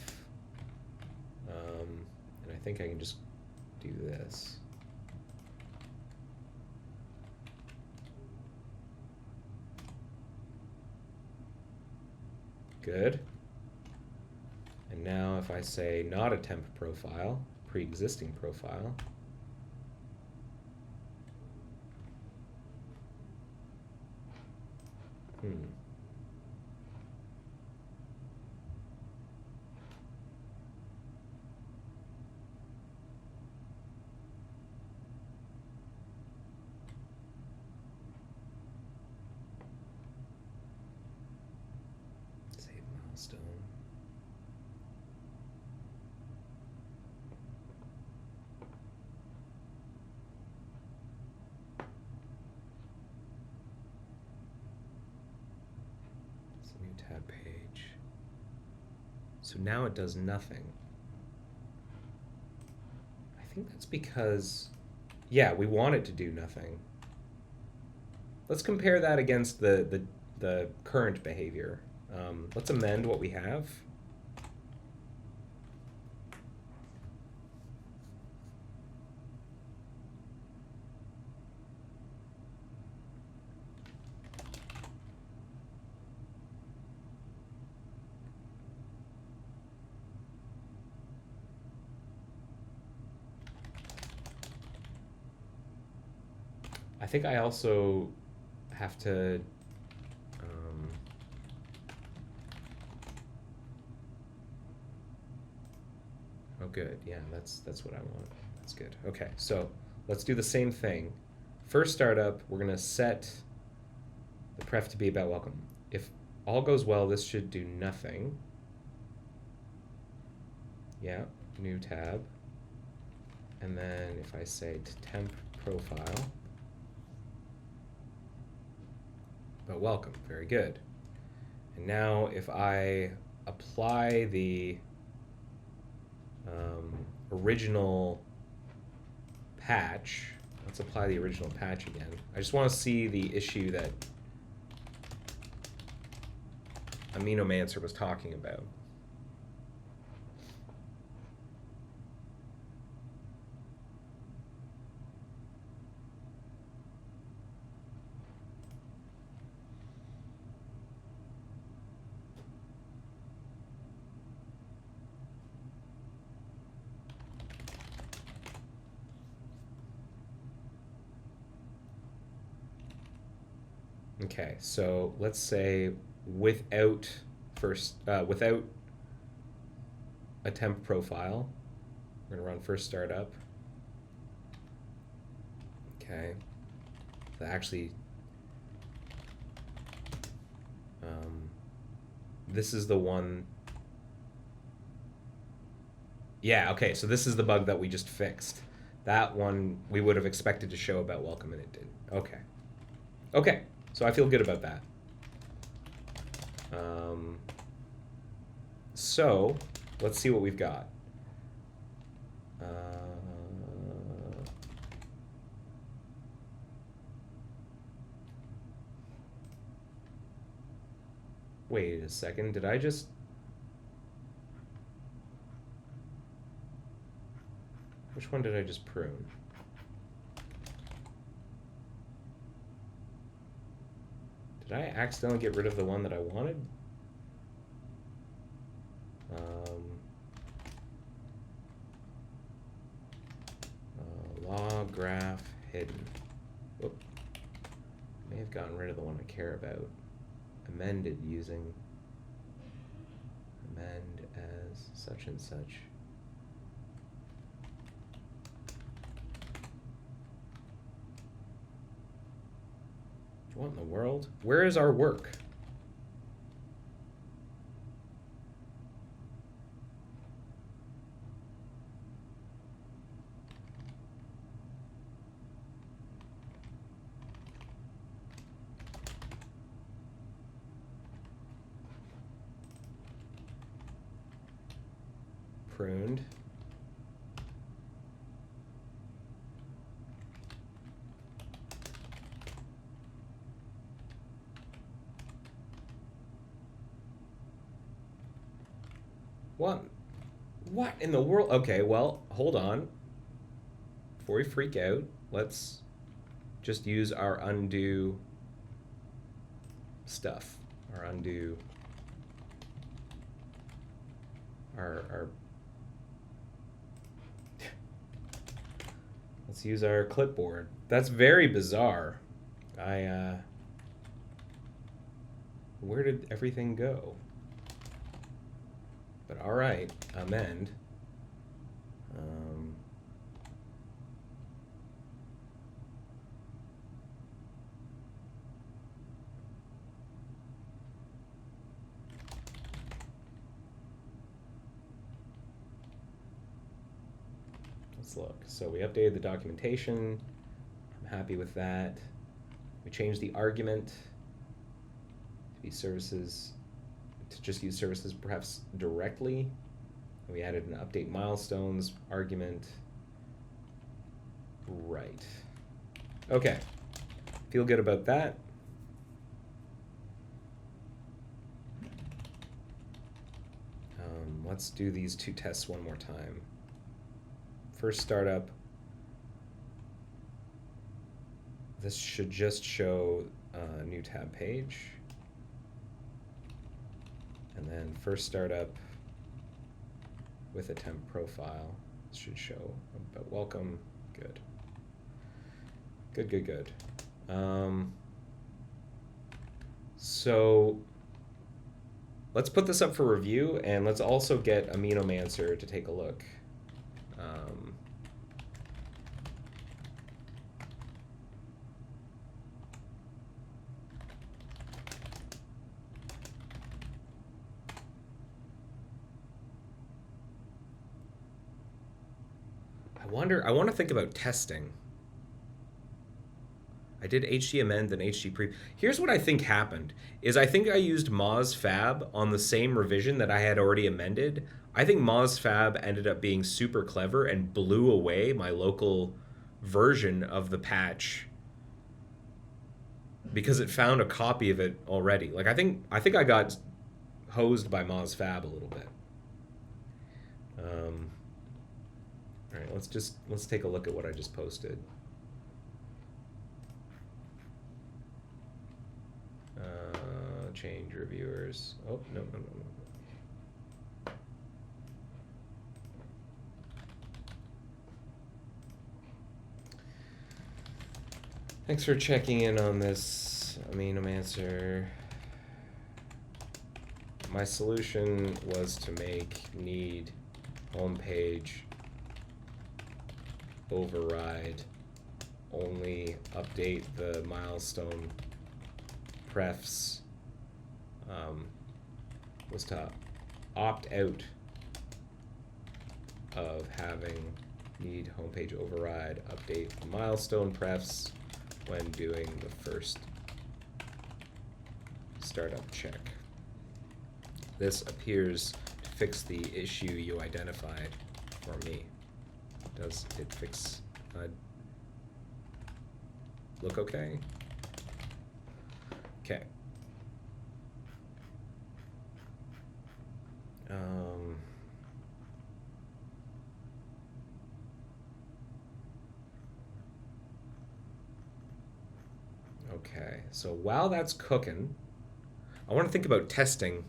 and I think I can just do this. Good. And now if I say not a temp profile, pre-existing profile, Hmm. Save milestone. It's a new tab page. So now it does nothing. I think that's because, yeah, we want it to do nothing. Let's compare that against the current behavior. Let's amend what we have. I think I also have to oh good, yeah, that's what I want. That's good. Okay, so let's do the same thing. First startup, we're gonna set the pref to be about welcome. If all goes well, this should do nothing. Yeah, new tab. And then if I say temp profile, but welcome, very good. And now if I apply the original patch, let's apply the original patch again. I just want to see the issue that Aminomancer was talking about. Okay, so let's say without without a temp profile, we're gonna run first startup. Okay, that actually, this is the one. Yeah, okay, so this is the bug that we just fixed. That one we would have expected to show about welcome and it didn't. Okay. Okay, so I feel good about that. So let's see what we've got. Wait a second, did I just... Which one did I just prune? Did I accidentally get rid of the one that I wanted? Log graph hidden. Whoop. May have gotten rid of the one I care about. Amended using amend as such and such. What in the world? Where is our work? Pruned. What in the world? Okay, well, hold on. Before we freak out, let's just use our undo stuff. Our undo... Our let's use our clipboard. That's very bizarre. Where did everything go? But all right, amend. Let's look. So we updated the documentation. I'm happy with that. We changed the argument to be services, to just use services perhaps directly. We added an update milestones argument. Right. Okay. Feel good about that. Let's do these two tests one more time. First startup. This should just show a new tab page. And then first startup with a temp profile. This should show about welcome. Good. Good, good, good. So let's put this up for review, and let's also get Aminomancer to take a look. I want to think about testing. I did HT amend and HT pre. Here's what I think happened, is I think I used MozFab on the same revision that I had already amended. I think MozFab ended up being super clever and blew away my local version of the patch because it found a copy of it already. Like I think I got hosed by MozFab a little bit. All right, let's take a look at what I just posted. Change reviewers. Oh, no. Thanks for checking in on this, Aminomancer. My solution was to make need homepage override only update the milestone prefs. Was to opt out of having need homepage override update the milestone prefs when doing the first startup check. This appears to fix the issue you identified for me. Does it fix? Look okay? Okay. Okay, so while that's cooking, I want to think about testing.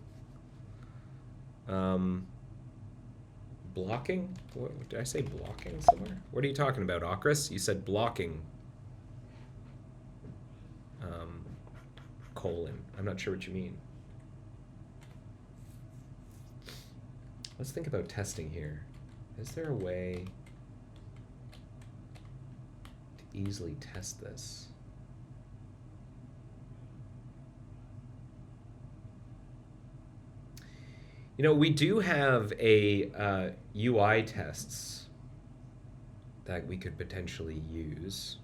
Blocking? What, did I say blocking somewhere? What are you talking about, Okris? You said blocking. Colon. I'm not sure what you mean. Let's think about testing here. Is there a way to easily test this? You know, we do have a UI tests that we could potentially use.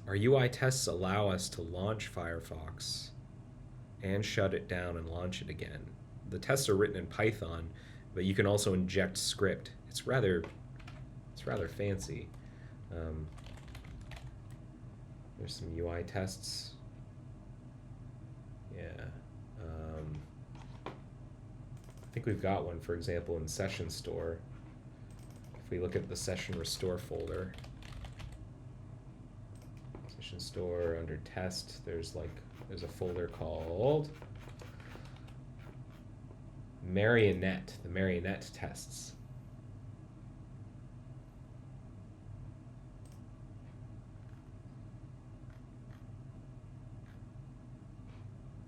Our UI tests allow us to launch Firefox and shut it down and launch it again. The tests are written in Python, but you can also inject script. It's rather fancy. There's some UI tests. Yeah. I think we've got one, for example, in Session Store. If we look at the Session Restore folder, Action Store under test. There's a folder called Marionette, the Marionette tests.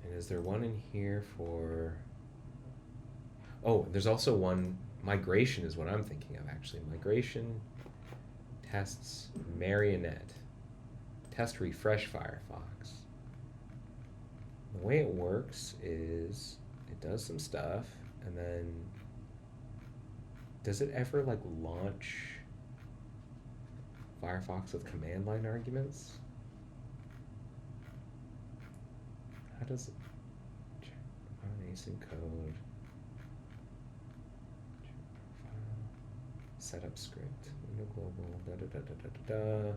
And is there one in here for... Oh, there's also one, migration is what I'm thinking of actually. Migration tests Marionette. Test refresh Firefox. The way it works is it does some stuff and then does it ever like launch Firefox with command line arguments? How does it check async code? Setup script, window global, da da da da da da da.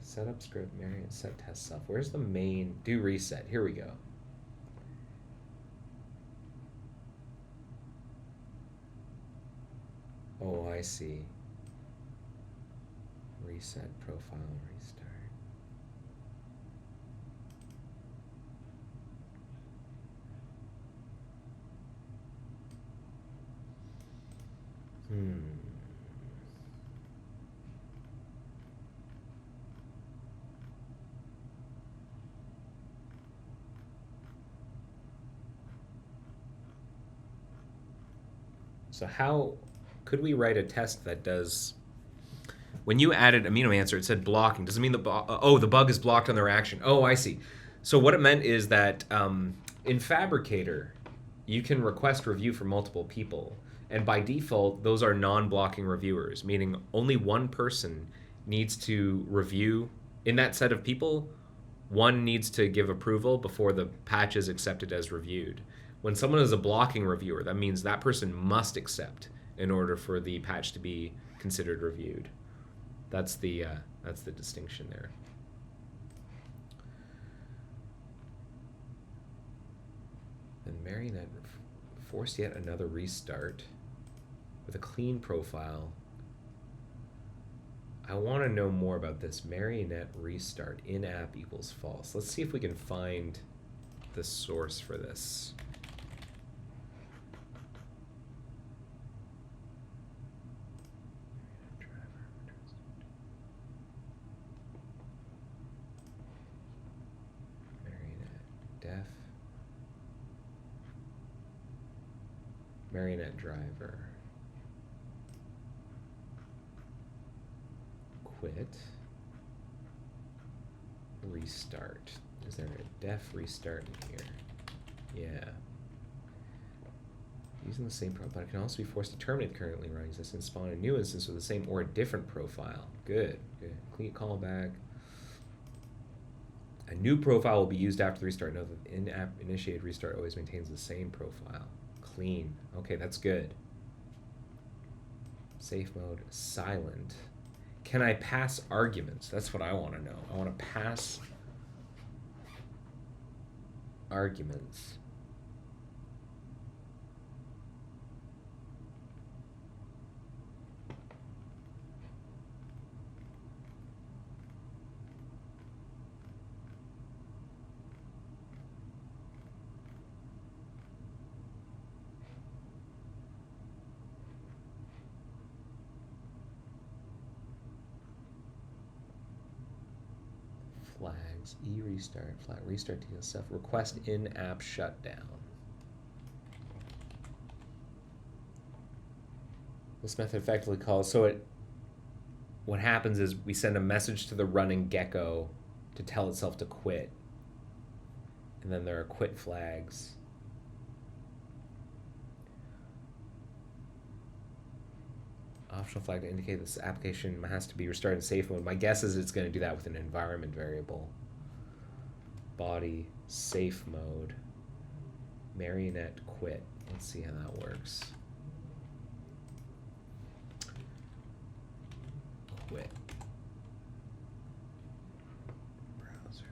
Setup script, Marionette set test self. Where's the main do reset? Here we go. Oh, I see. Reset profile, restart. So how could we write a test that does... When you added amino answer, it said blocking. Does it mean the bug is blocked on their action? Oh, I see. So what it meant is that in Fabricator, you can request review from multiple people. And by default, those are non-blocking reviewers, meaning only one person needs to review. In that set of people, one needs to give approval before the patch is accepted as reviewed. When someone is a blocking reviewer, that means that person must accept in order for the patch to be considered reviewed. That's the distinction there. And Marionette forced yet another restart with a clean profile. I want to know more about this. Marionette restart in-app equals false. Let's see if we can find the source for this. Marionette driver. Quit. Restart. Is there a def restart in here? Yeah. Using the same profile, but it can also be forced to terminate the currently running instance and spawn a new instance with the same or a different profile. Good, good. Clean callback. A new profile will be used after the restart. Note that the in-app initiated restart always maintains the same profile. Clean. Okay, that's good. Safe mode, silent. Can I pass arguments? That's what I want to know. I want to pass arguments. Flags, e-restart, flag, restart DLSF, request in-app shutdown. This method effectively calls, so what happens is we send a message to the running gecko to tell itself to quit. And then there are quit flags. Optional flag to indicate this application has to be restarted in safe mode. My guess is it's going to do that with an environment variable. Body, safe mode, Marionette quit. Let's see how that works. Quit. Browser.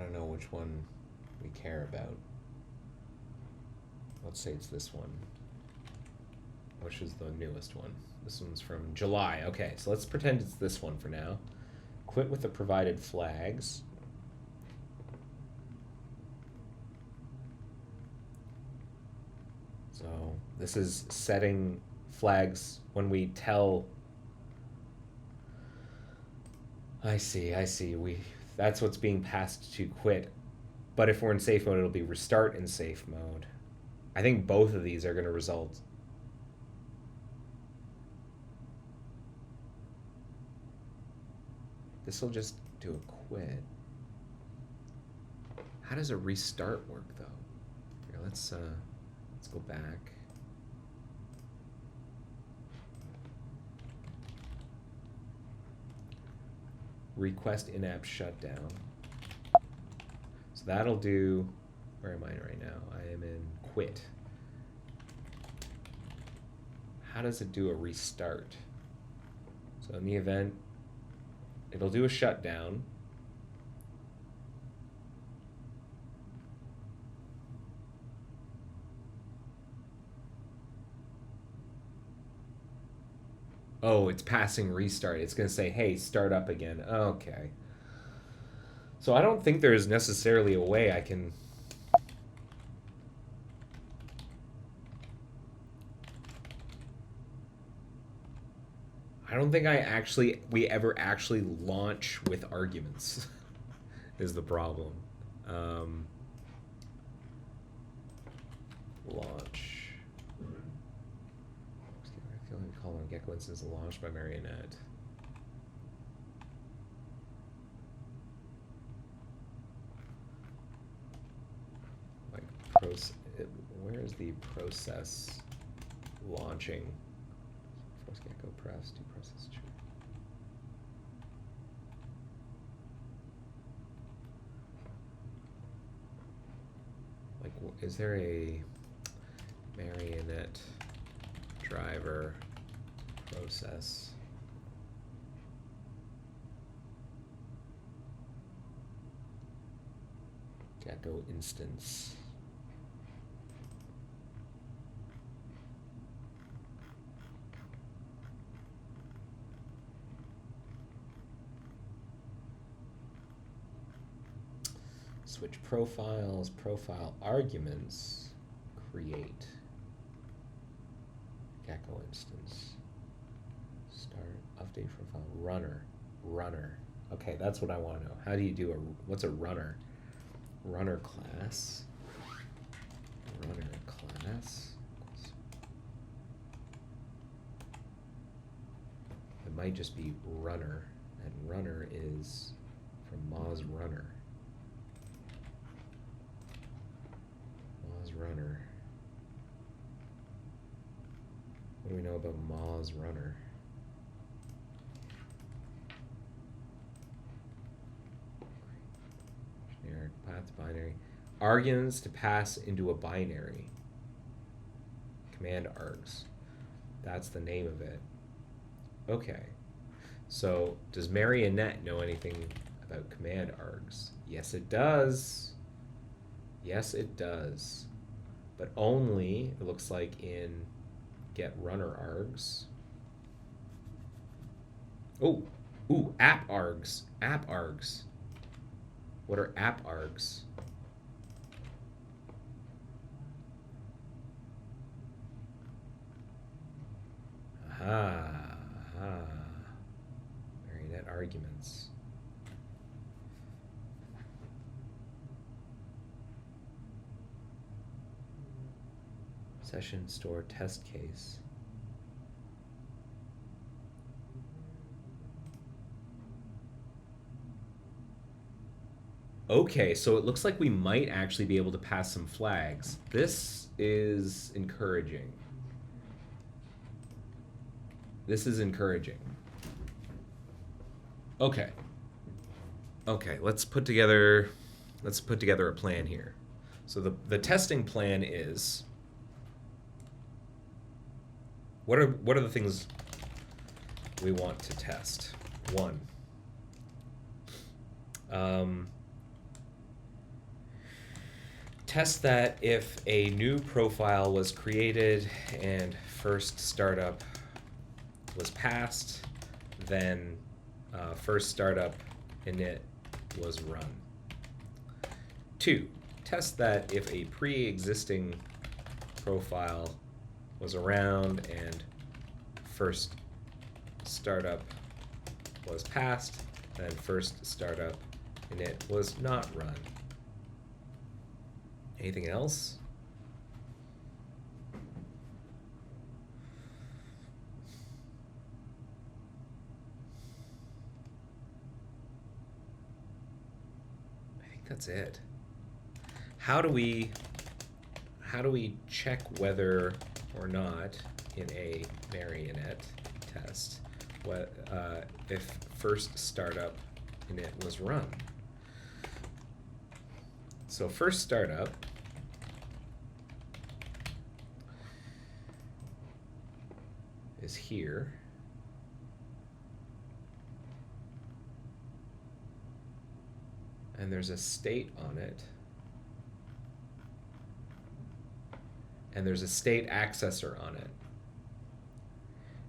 don't know which one we care about. Let's say it's this one. Which is the newest one? This one's from July. Okay, so let's pretend it's this one for now. Quit with the provided flags. So this is setting flags when we tell. I see. That's what's being passed to quit. But if we're in safe mode, it'll be restart in safe mode. I think both of these are going to result. This will just do a quit. How does a restart work though? Here, let's go back. Request in-app shutdown. So that'll do. Where am I right now? I am in quit. How does it do a restart? So in the event, it'll do a shutdown. Oh, it's passing restart. It's going to say, hey, start up again. Okay. So I don't think there's necessarily a way I can... I don't think we ever actually launch with arguments is the problem. Launch. I feel like calling Gecko instance launched by Marionette. Like where is the process launching? Force Gecko press, do process true. Like, is there a Marionette driver process? Gecko instance. Switch profiles, profile arguments, create. Gecko instance. Start, update profile, runner. Okay, that's what I want to know. How do you do what's a runner? Runner class. It might just be runner, and runner is from Moz Runner. Runner. What do we know about Moz Runner? Generic path to binary. Arguments to pass into a binary. Command args. That's the name of it. Okay. So does Marionette know anything about command args? Yes, it does. Yes, it does. But only, it looks like, in get runner args. Oh, app args. App args. What are app args? Aha. Marionette arguments. Session store test case. Okay, so it looks like we might actually be able to pass some flags. This is encouraging. Okay. Okay, let's put together a plan here. So the testing plan is, what are the things we want to test? One, test that if a new profile was created and first startup was passed, then first startup init was run. 2, test that if a pre-existing profile was around and first startup was passed, then first startup init was not run. Anything else? I think that's it. How do we check whether or not in a marionette test if first startup init was run? So first startup is here. And there's a state on it. And there's a state accessor on it.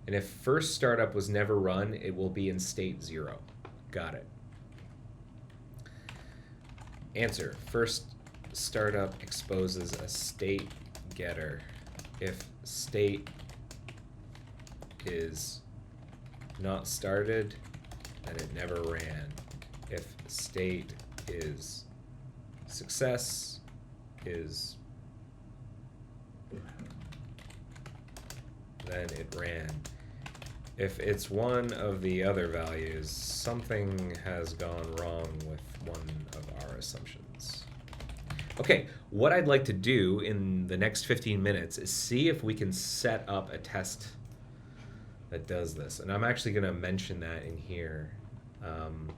And if first startup was never run, it will be in state 0. Got it. Answer. First startup exposes a state getter if state is not started, then it never ran. If state is success is, then it ran. If it's one of the other values, something has gone wrong with one of our assumptions. Okay, what I'd like to do in the next 15 minutes is see if we can set up a test that does this. And I'm actually going to mention that in here. I'm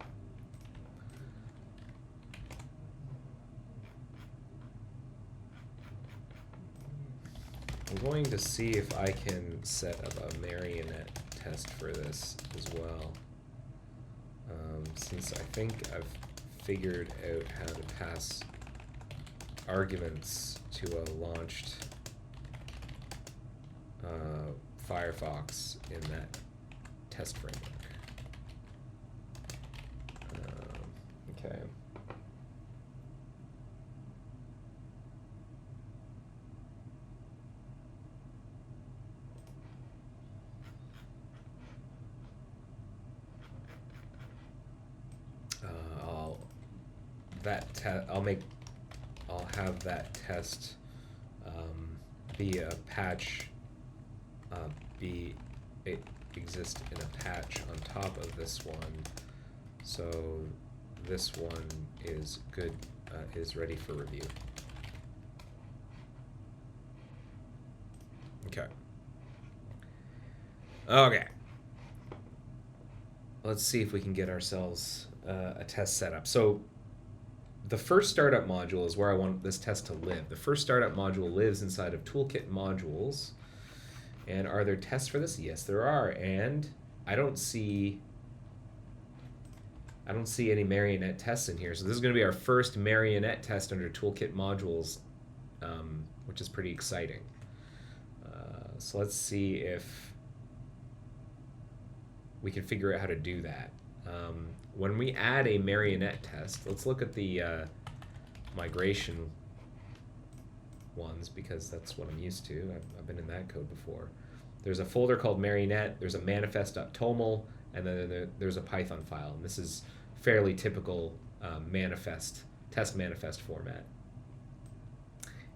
going to see if I can set up a marionette test for this as well. Since I think I've figured out how to pass arguments to a launched Firefox in that test framework. Okay. I'll have that test be a patch, exist in a patch on top of this one, so this one is good, is ready for review. Okay. Okay. Let's see if we can get ourselves a test set up. So the first startup module is where I want this test to live. The first startup module lives inside of Toolkit modules. And are there tests for this? Yes, there are. And I don't see any marionette tests in here. So this is going to be our first marionette test under Toolkit modules, which is pretty exciting. So let's see if we can figure out how to do that. When we add a marionette test, let's look at the migration ones, because that's what I'm used to. I've been in that code before. There's a folder called marionette, there's a manifest.toml, and then there's a Python file. And this is fairly typical test manifest format.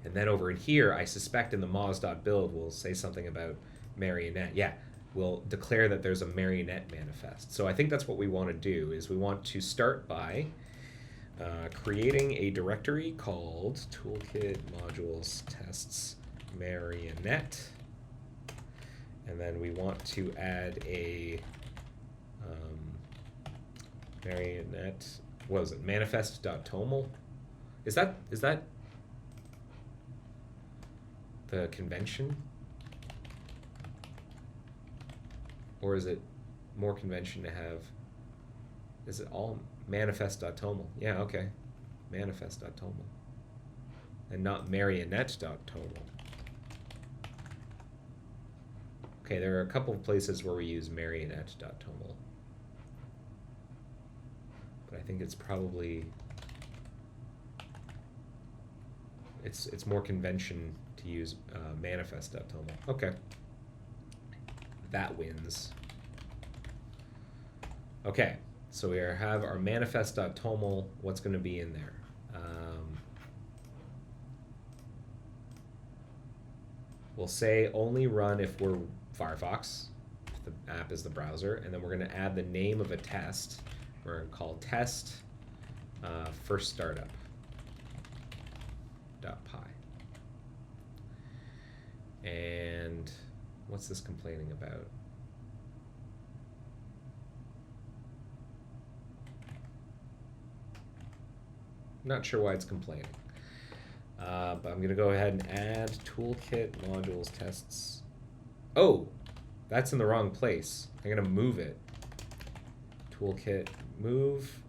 And then over in here, I suspect in the moz.build, we'll say something about marionette. Yeah, we'll declare that there's a marionette manifest. So I think that's what we want to do, is we want to start by creating a directory called toolkit modules tests marionette. And then we want to add a marionette, what was it, manifest.toml? Is that the convention? Or is it more convention to have, is it all manifest.toml? Yeah, okay. Manifest.toml. and not marionette.toml. Okay, there are a couple of places where we use marionette.toml. But I think it's probably it's more convention to use manifest.toml. Okay. That wins. Okay, so we have our manifest.toml. What's going to be in there? We'll say only run if we're Firefox, if the app is the browser, and then we're going to add the name of a test. We're going to call test first startup .py. And what's this complaining about? Not sure why it's complaining. But I'm going to go ahead and add toolkit modules tests. Oh, that's in the wrong place. I'm going to move it. Toolkit move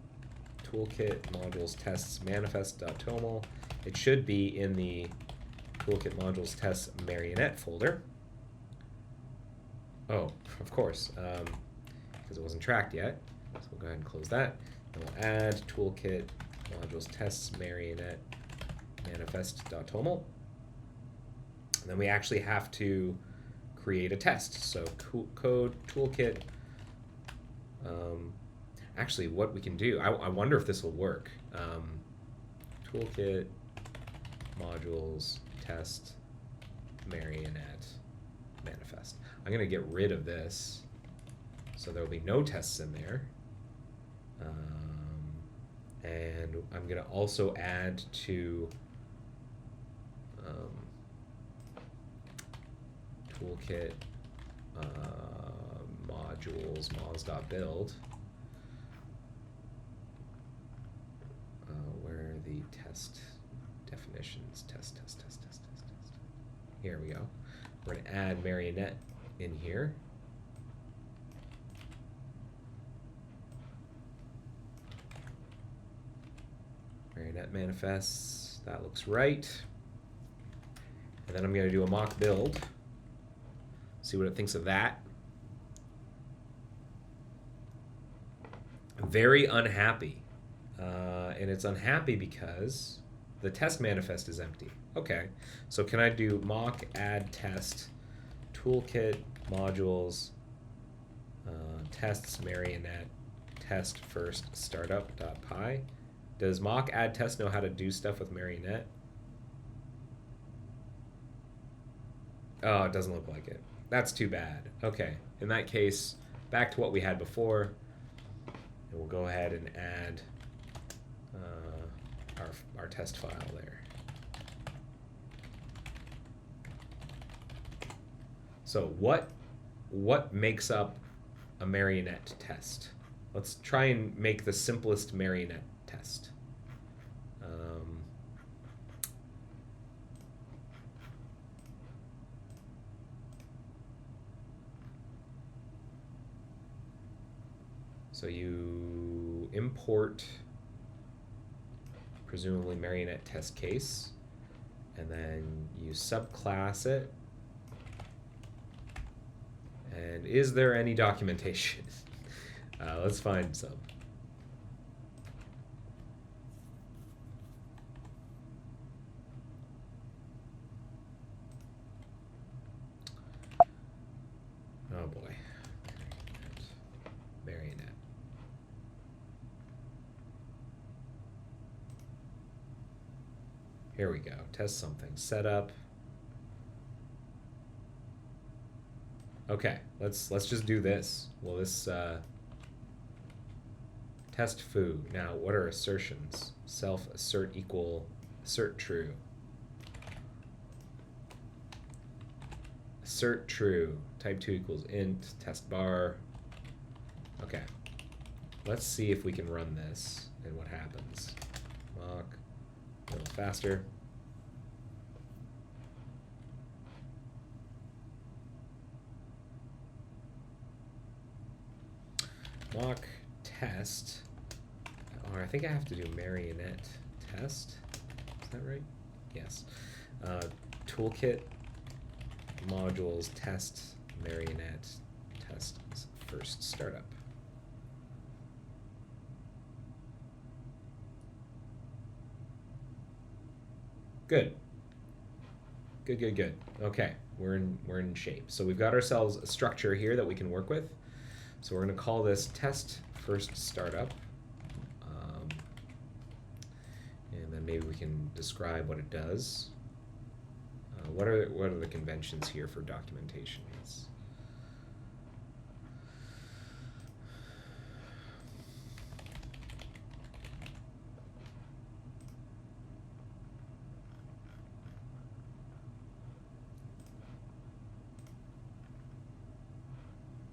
toolkit modules tests manifest.toml. It should be in the toolkit modules tests marionette folder. Oh, of course, because it wasn't tracked yet. So we'll go ahead and close that. And we'll add toolkit modules tests marionette manifest.toml. And then we actually have to create a test. So code toolkit. Actually, what we can do, I wonder if this will work. Toolkit modules test marionette manifest. I'm going to get rid of this, so there will be no tests in there. And I'm going to also add to toolkit modules moz.build where are the test definitions? Test. Here we go. We're going to add marionette in here. Marionette manifests. That looks right. And then I'm going to do a mock build. See what it thinks of that. Very unhappy. And it's unhappy because the test manifest is empty. Okay, so can I do mock add test toolkit modules tests marionette test first startup.py? Does mock add test know how to do stuff with marionette? Oh, it doesn't look like it. That's too bad. Okay, in that case, back to what we had before, and we'll go ahead and add our test file there. So what makes up a marionette test? Let's try and make the simplest marionette test. So you import presumably marionette test case, and then you subclass it. And is there any documentation? Let's find some. Oh boy. Marionette. Here we go. Test something. Setup. Okay, let's just do this. Will this test foo? Now, what are assertions? Self assert equal assert true. Assert true. Type 2 equals int test bar. Okay. Let's see if we can run this and what happens. Mock a little faster. Mock test, or I think I have to do marionette test. Is that right? Yes. Toolkit, modules, test, Marionette, test first startup. Good. Good. Okay, we're in shape. So we've got ourselves a structure here that we can work with. So we're going to call this test first startup, and then maybe we can describe what it does. What are the conventions here for documentation?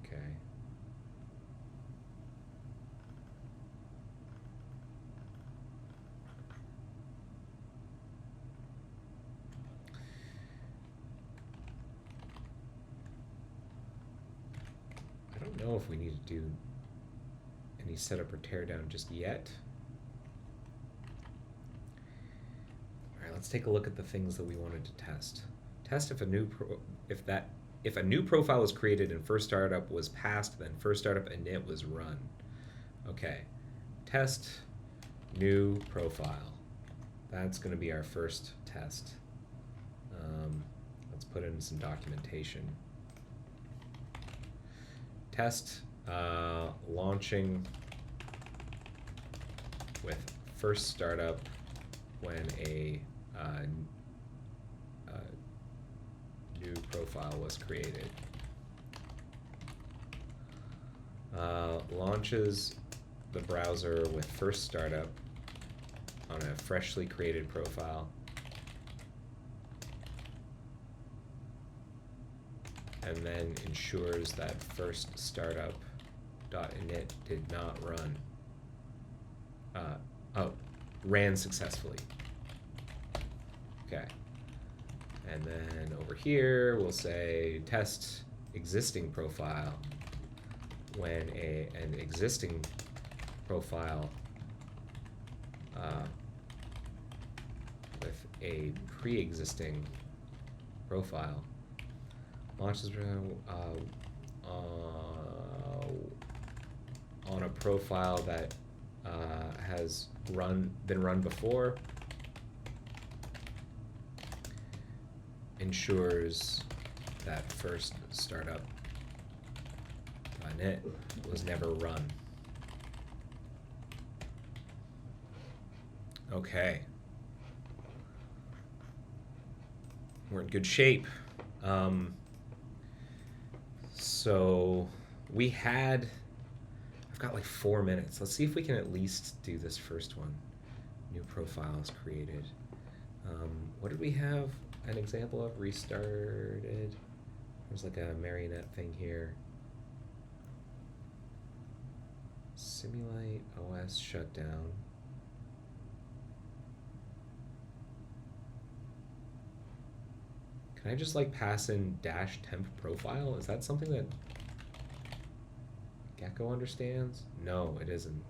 Okay. I don't know if we need to do any setup or teardown just yet. All right, let's take a look at the things that we wanted to test. Test if a new profile was created and first startup was passed, then first startup init was run. Okay, test new profile. That's going to be our first test. Let's put in some documentation. Test launching with first startup when a new profile was created. Launches the browser with first startup on a freshly created profile. And then ensures that first startup.init did not run. Ran successfully. Okay. And then over here, we'll say test existing profile when an existing profile with a pre-existing profile launches on a profile that has been run before, ensures that first startup init was never run. Okay. We're in good shape. So I've got like 4 minutes. Let's see if we can at least do this first one. New profile is created. What did we have an example of? Restarted. There's like a Marionette thing here. Simulate OS shutdown. Can I just like pass in -temp profile? Is that something that Gecko understands? No, it isn't.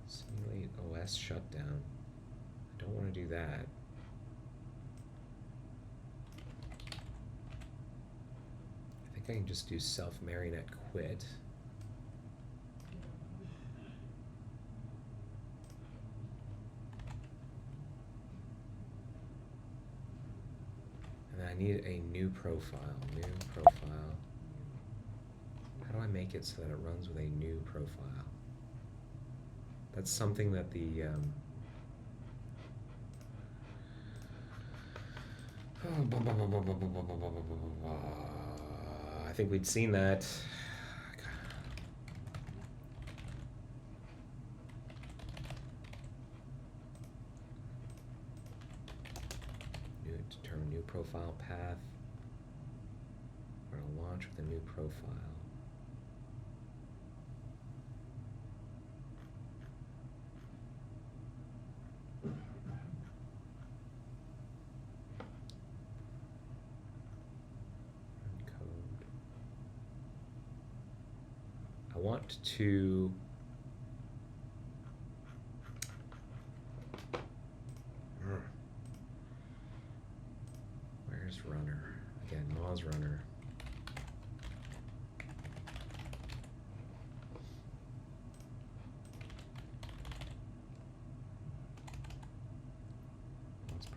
Simulate OS shutdown. I don't want to do that. I think I can just do self Marionette quit. And I need a new profile. How do I make it so that it runs with a new profile? That's something that the I think we'd seen that. Determine new profile path. We're going to launch with a new profile. I want to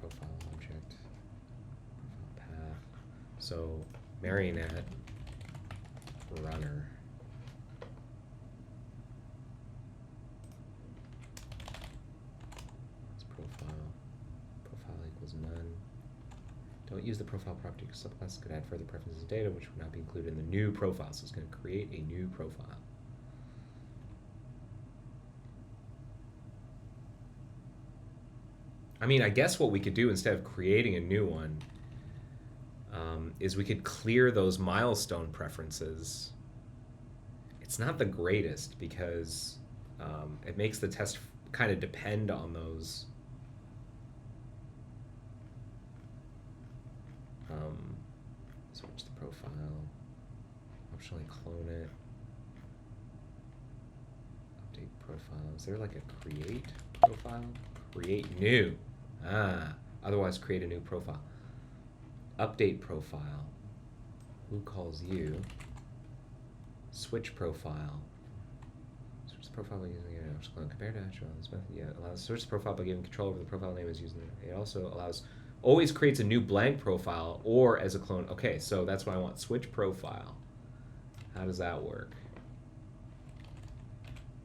profile object, profile path. So Marionette runner. It's profile. Profile equals none. Don't use the profile property because subclasses could add further preferences and data which would not be included in the new profile. So it's going to create a new profile. I mean, I guess what we could do instead of creating a new one is we could clear those milestone preferences. It's not the greatest because it makes the test kind of depend on those. Switch the profile, optionally clone it, update profile. Is there like a create profile? Create new. Otherwise create a new profile. Update profile. Who calls you? Switch profile. Switch the profile by using it. Compared to actual, this method, yeah, allows switch the profile by giving control over the profile name is using it. It also allows, always creates a new blank profile or as a clone. Okay, so that's what I want. Switch profile. How does that work?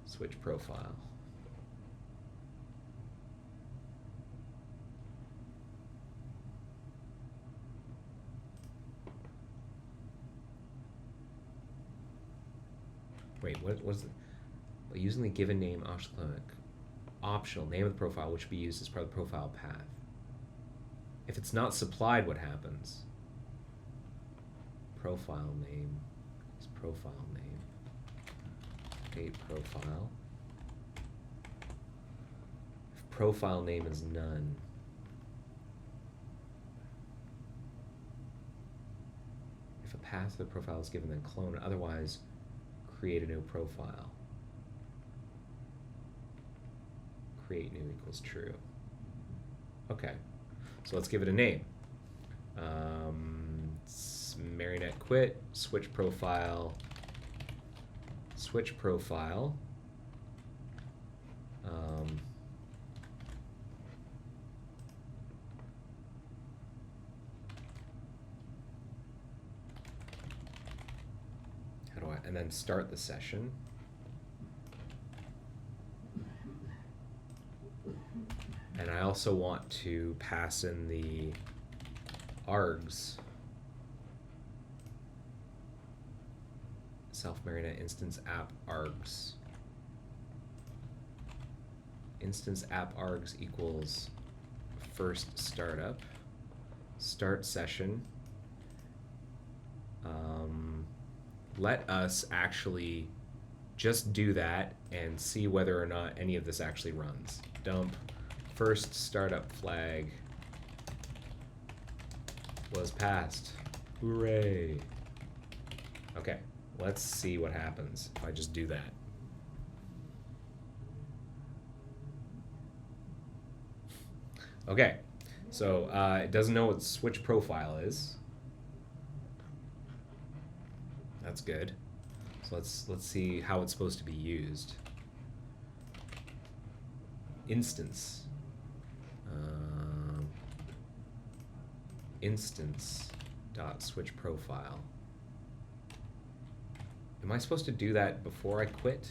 Switch profile. Wait, what was it? By using the given name optional name of the profile which should be used as part of the profile path. If it's not supplied, what happens? Profile name is profile name. Date profile. If profile name is none. If a path to the profile is given, then clone. Otherwise, create a new profile. Create new equals true. Okay, so let's give it a name. Marionette quit, switch profile, switch profile. How do I, and then start the session. And I also want to pass in the args. Self Marionette instance app args. Instance app args equals first startup. Start session. Let us actually just do that and see whether or not any of this actually runs. Dump first startup flag was passed. Hooray. Okay, let's see what happens if I just do that. Okay, so it doesn't know what switch profile is. That's good. So let's see how it's supposed to be used. Instance. Instance dot switch profile. Am I supposed to do that before I quit?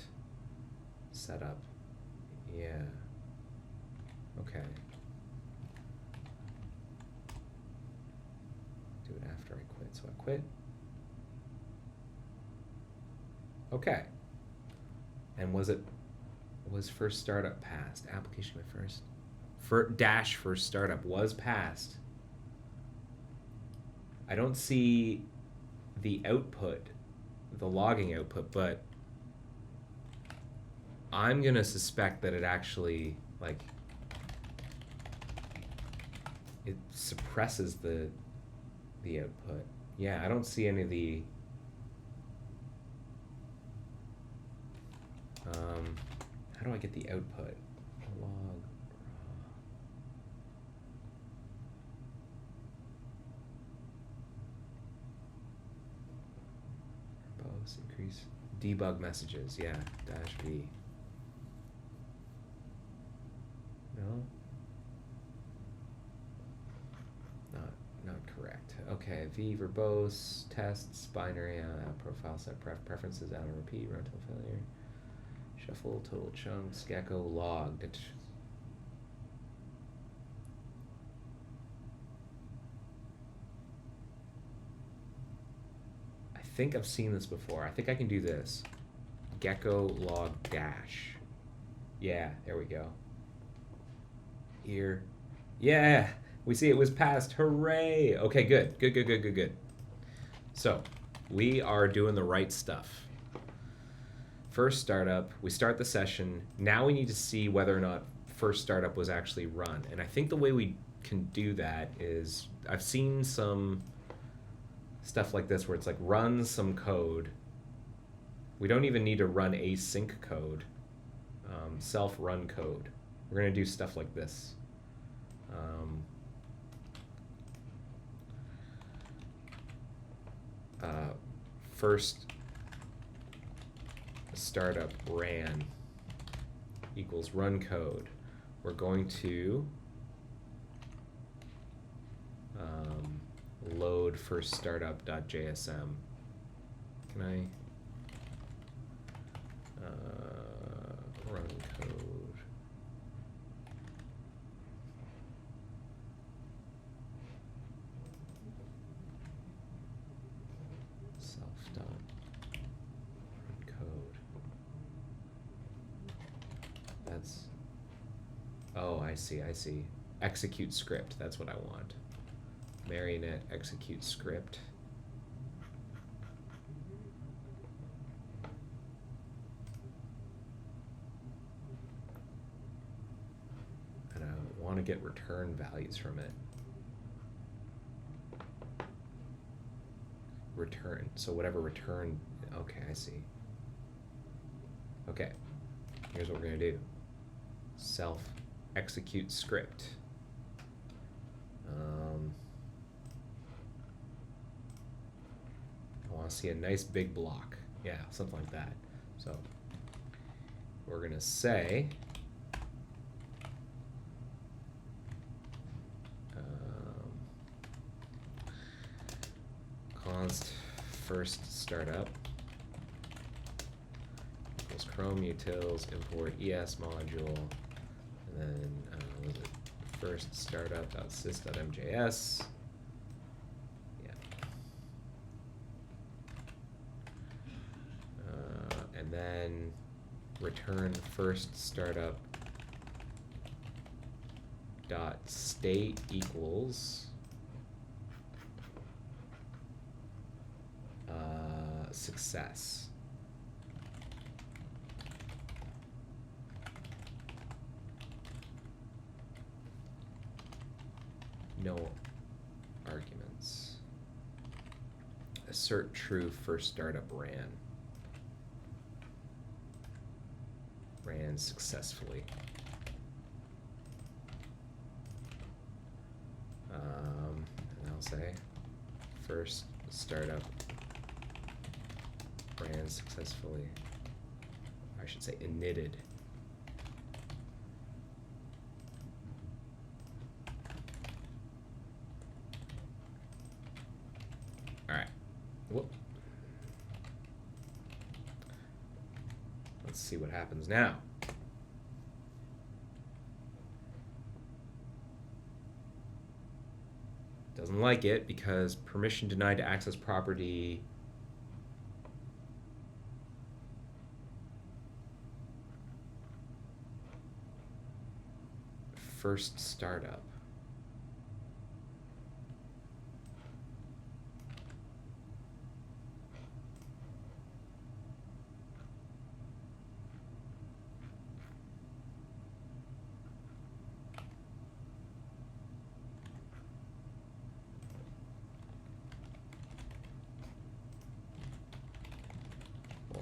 Setup. Yeah. Okay. Do it after I quit. So I quit. Okay. And was first startup passed? Application by first startup was passed. I don't see the output, the logging output, but I'm gonna suspect that it actually, like, it suppresses the output. Yeah, I don't see any of the how do I get the output? Log raw. Verbose increase debug messages. Yeah, -v. No. Okay, v verbose, tests, binary, profile set, preferences, out and repeat, run till failure, shuffle, total chunks, gecko, logged. I think I've seen this before. I think I can do this. Gecko log dash. Yeah, there we go. Here. Yeah, we see it was passed. Hooray! Okay, good. Good. So, we are doing the right stuff. First startup, we start the session. Now we need to see whether or not first startup was actually run. And I think the way we can do that is, I've seen some stuff like this where it's like run some code. We don't even need to run async code, self-run code. We're going to do stuff like this. First startup ran equals run code. We're going to load first startup.jsm. Can I run code? Self dot run code. That's, oh, I see. Execute script, that's what I want. Marionette execute script. And I want to get return values from it. Return, so whatever return, okay, I see. Okay, here's what we're gonna do. Self execute script. I want to see a nice big block. Yeah, something like that. So we're going to say const first startup equals Chrome utils import ES module, and then was it first startup.sys.mjs. And then return first startup dot state equals success. No arguments. Assert true first startup ran successfully. And I'll say first startup ran successfully. I should say initted. All right. Whoop. Let's see what happens now. Doesn't like it because permission denied to access property. First startup.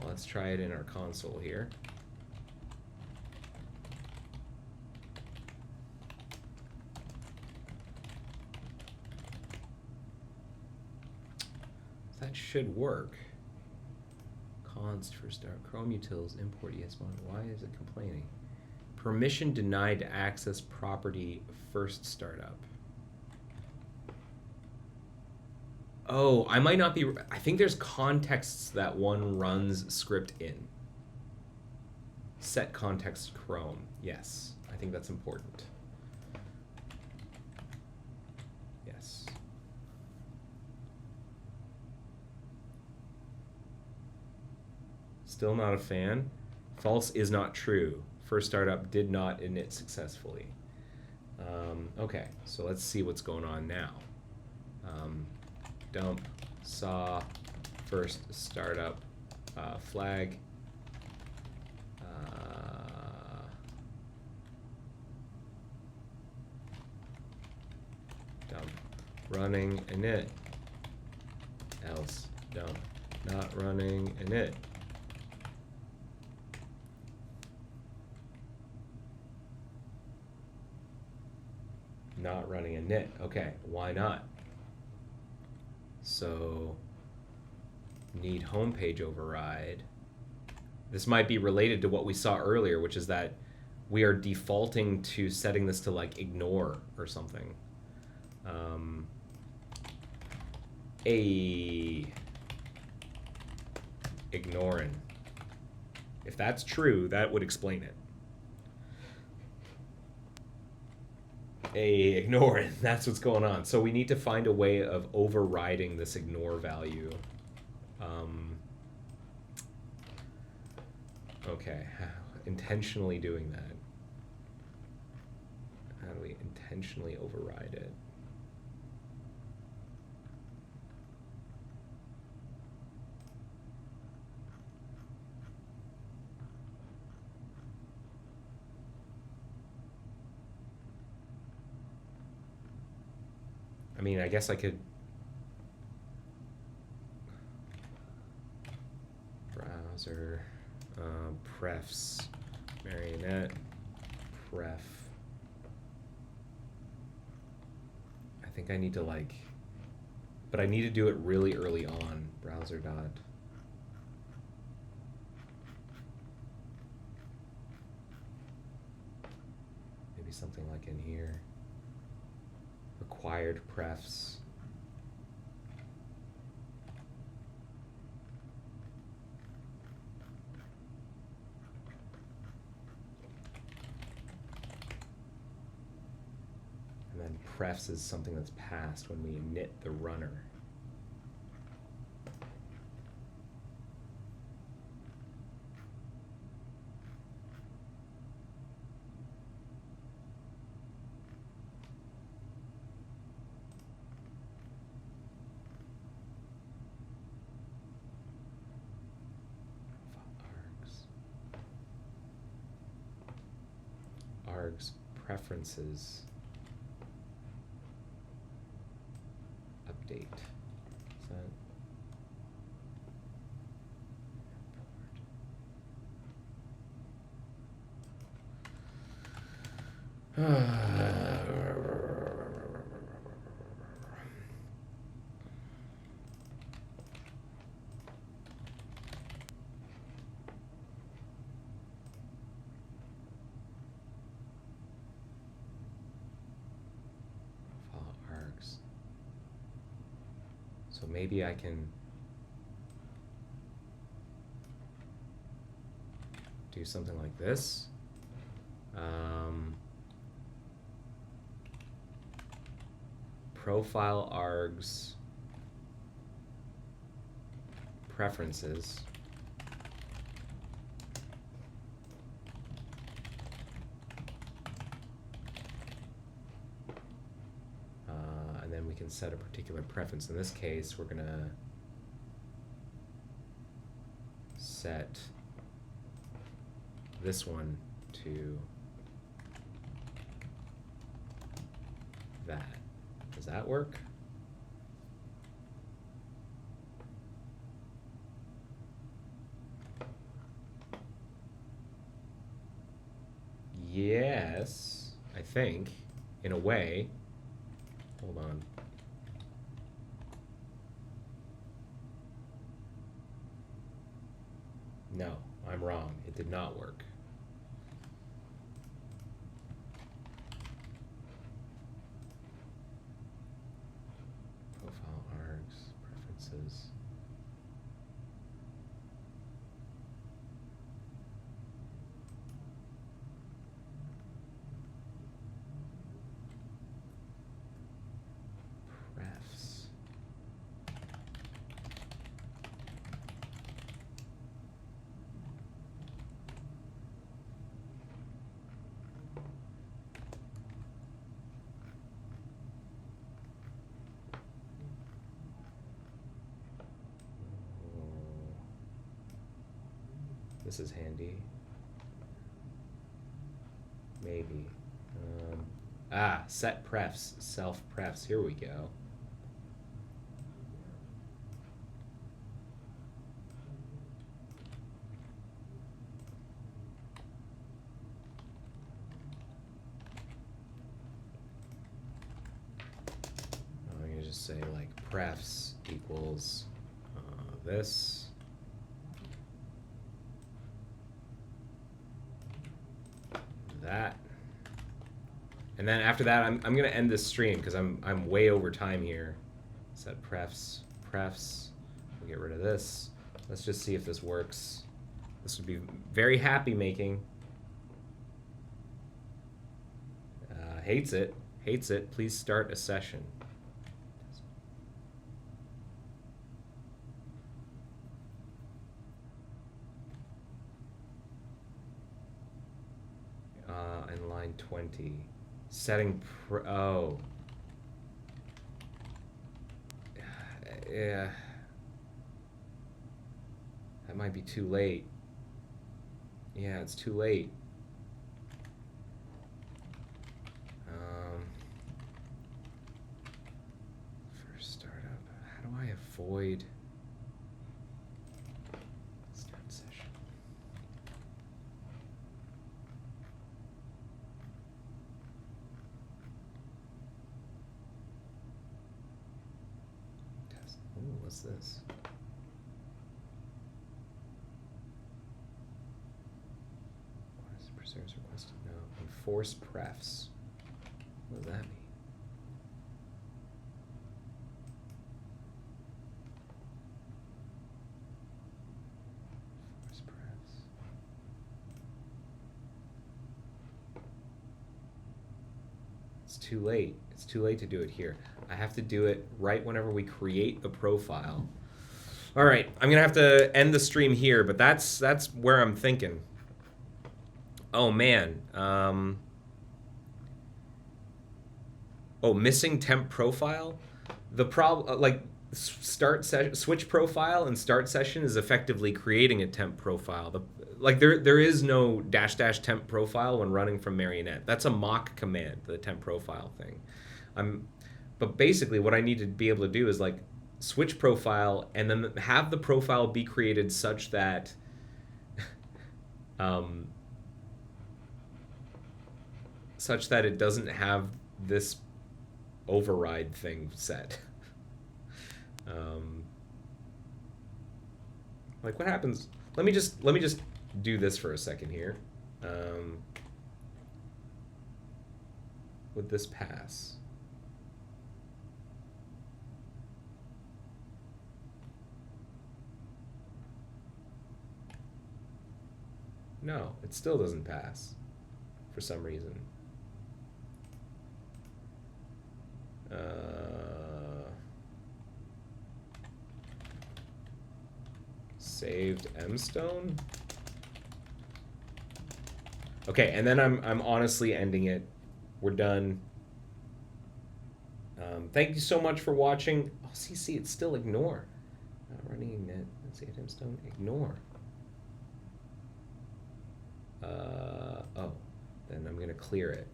Let's try it in our console here. That should work. Const for start Chrome utils import ES module. Why is it complaining? Permission denied to access property first startup. Oh, I might not be. I think there's contexts that one runs script in. Set context Chrome. Yes, I think that's important. Yes. Still not a fan. False is not true. First startup did not init successfully. Okay, so let's see what's going on now. Dump saw first startup flag. Dump running init. Else dump not running init. Not running init. Okay, why not? So need homepage override. This might be related to what we saw earlier, which is that we are defaulting to setting this to like ignore or something. Ignoring. If that's true, that would explain it. Ignoring. That's what's going on. So we need to find a way of overriding this ignore value. Okay, intentionally doing that. How do we intentionally override it? I mean, I guess I could browser prefs marionette pref. I think I need to like, but I need to do it really early on. Browser dot. Maybe something like in here. Required prefs. And then prefs is something that's passed when we init the runner. Args preferences update. Is that args? So maybe I can do something like this. Profile args preferences. And then we can set a particular preference. In this case, we're gonna set this one to that. Does that work? Yes, I think, in a way. Hold on. No, I'm wrong. It did not work. Profile args, This is handy. Maybe. Set prefs, self prefs. Here we go. I'm gonna just say like prefs equals this. That. And then after that, I'm gonna end this stream because I'm way over time here. Set prefs. We'll get rid of this. Let's just see if this works. This would be very happy making. Hates it. Please start a session. In line 20. Setting oh. Yeah. That might be too late. Yeah, it's too late. First startup. How do I avoid start session? Ooh, what's this? What is preserves requested? No. Enforce prefs. What does that mean? Enforce prefs. It's too late. It's too late to do it here. I have to do it right whenever we create a profile. All right, I'm gonna have to end the stream here, but that's where I'm thinking. Oh man. Missing temp profile. The problem, like switch profile and start session is effectively creating a temp profile. There is no -- temp profile when running from Marionette. That's a mock command, the temp profile thing. But basically what I need to be able to do is like switch profile and then have the profile be created such that it doesn't have this override thing set. Like what happens? Let me just do this for a second here. Would this pass? No, it still doesn't pass for some reason. Saved mstone. Okay, and then I'm honestly ending it. We're done. Thank you so much for watching. Oh, see, it's still ignore. Not running init. Saved mstone. Ignore. Then I'm gonna clear it.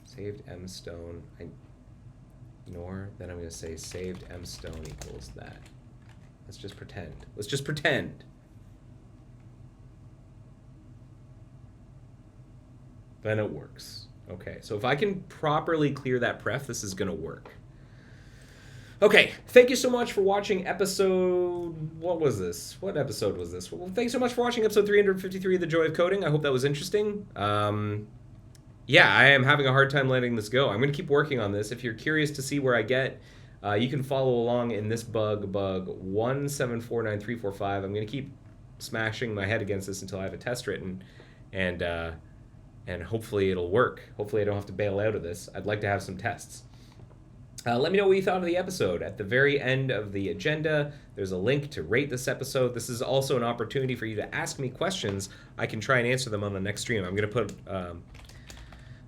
Saved mstone. Ignore. Then I'm gonna say saved mstone equals that. Let's just pretend. Then it works. Okay, so if I can properly clear that pref, this is gonna work. Okay, thank you so much for watching episode... What was this? What episode was this? Well, thanks so much for watching episode 353 of The Joy of Coding. I hope that was interesting. Yeah, I am having a hard time letting this go. I'm going to keep working on this. If you're curious to see where I get, you can follow along in this bug 1749345. I'm going to keep smashing my head against this until I have a test written, and hopefully it'll work. Hopefully I don't have to bail out of this. I'd like to have some tests. Let me know what you thought of the episode. At the very end of the agenda, there's a link to rate this episode. This is also an opportunity for you to ask me questions. I can try and answer them on the next stream. I'm going to put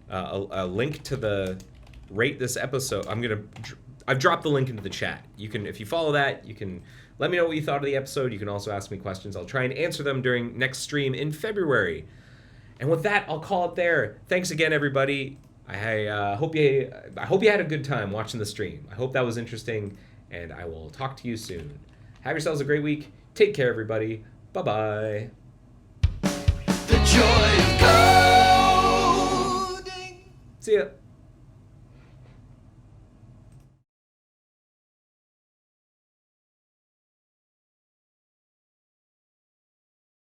a link to the rate this episode. I've dropped the link into the chat. You can, if you follow that, you can let me know what you thought of the episode. You can also ask me questions. I'll try and answer them during next stream in February. And with that, I'll call it there. Thanks again, everybody. I hope you had a good time watching the stream. I hope that was interesting, and I will talk to you soon. Have yourselves a great week. Take care, everybody. Bye-bye. The joy of coding. See ya.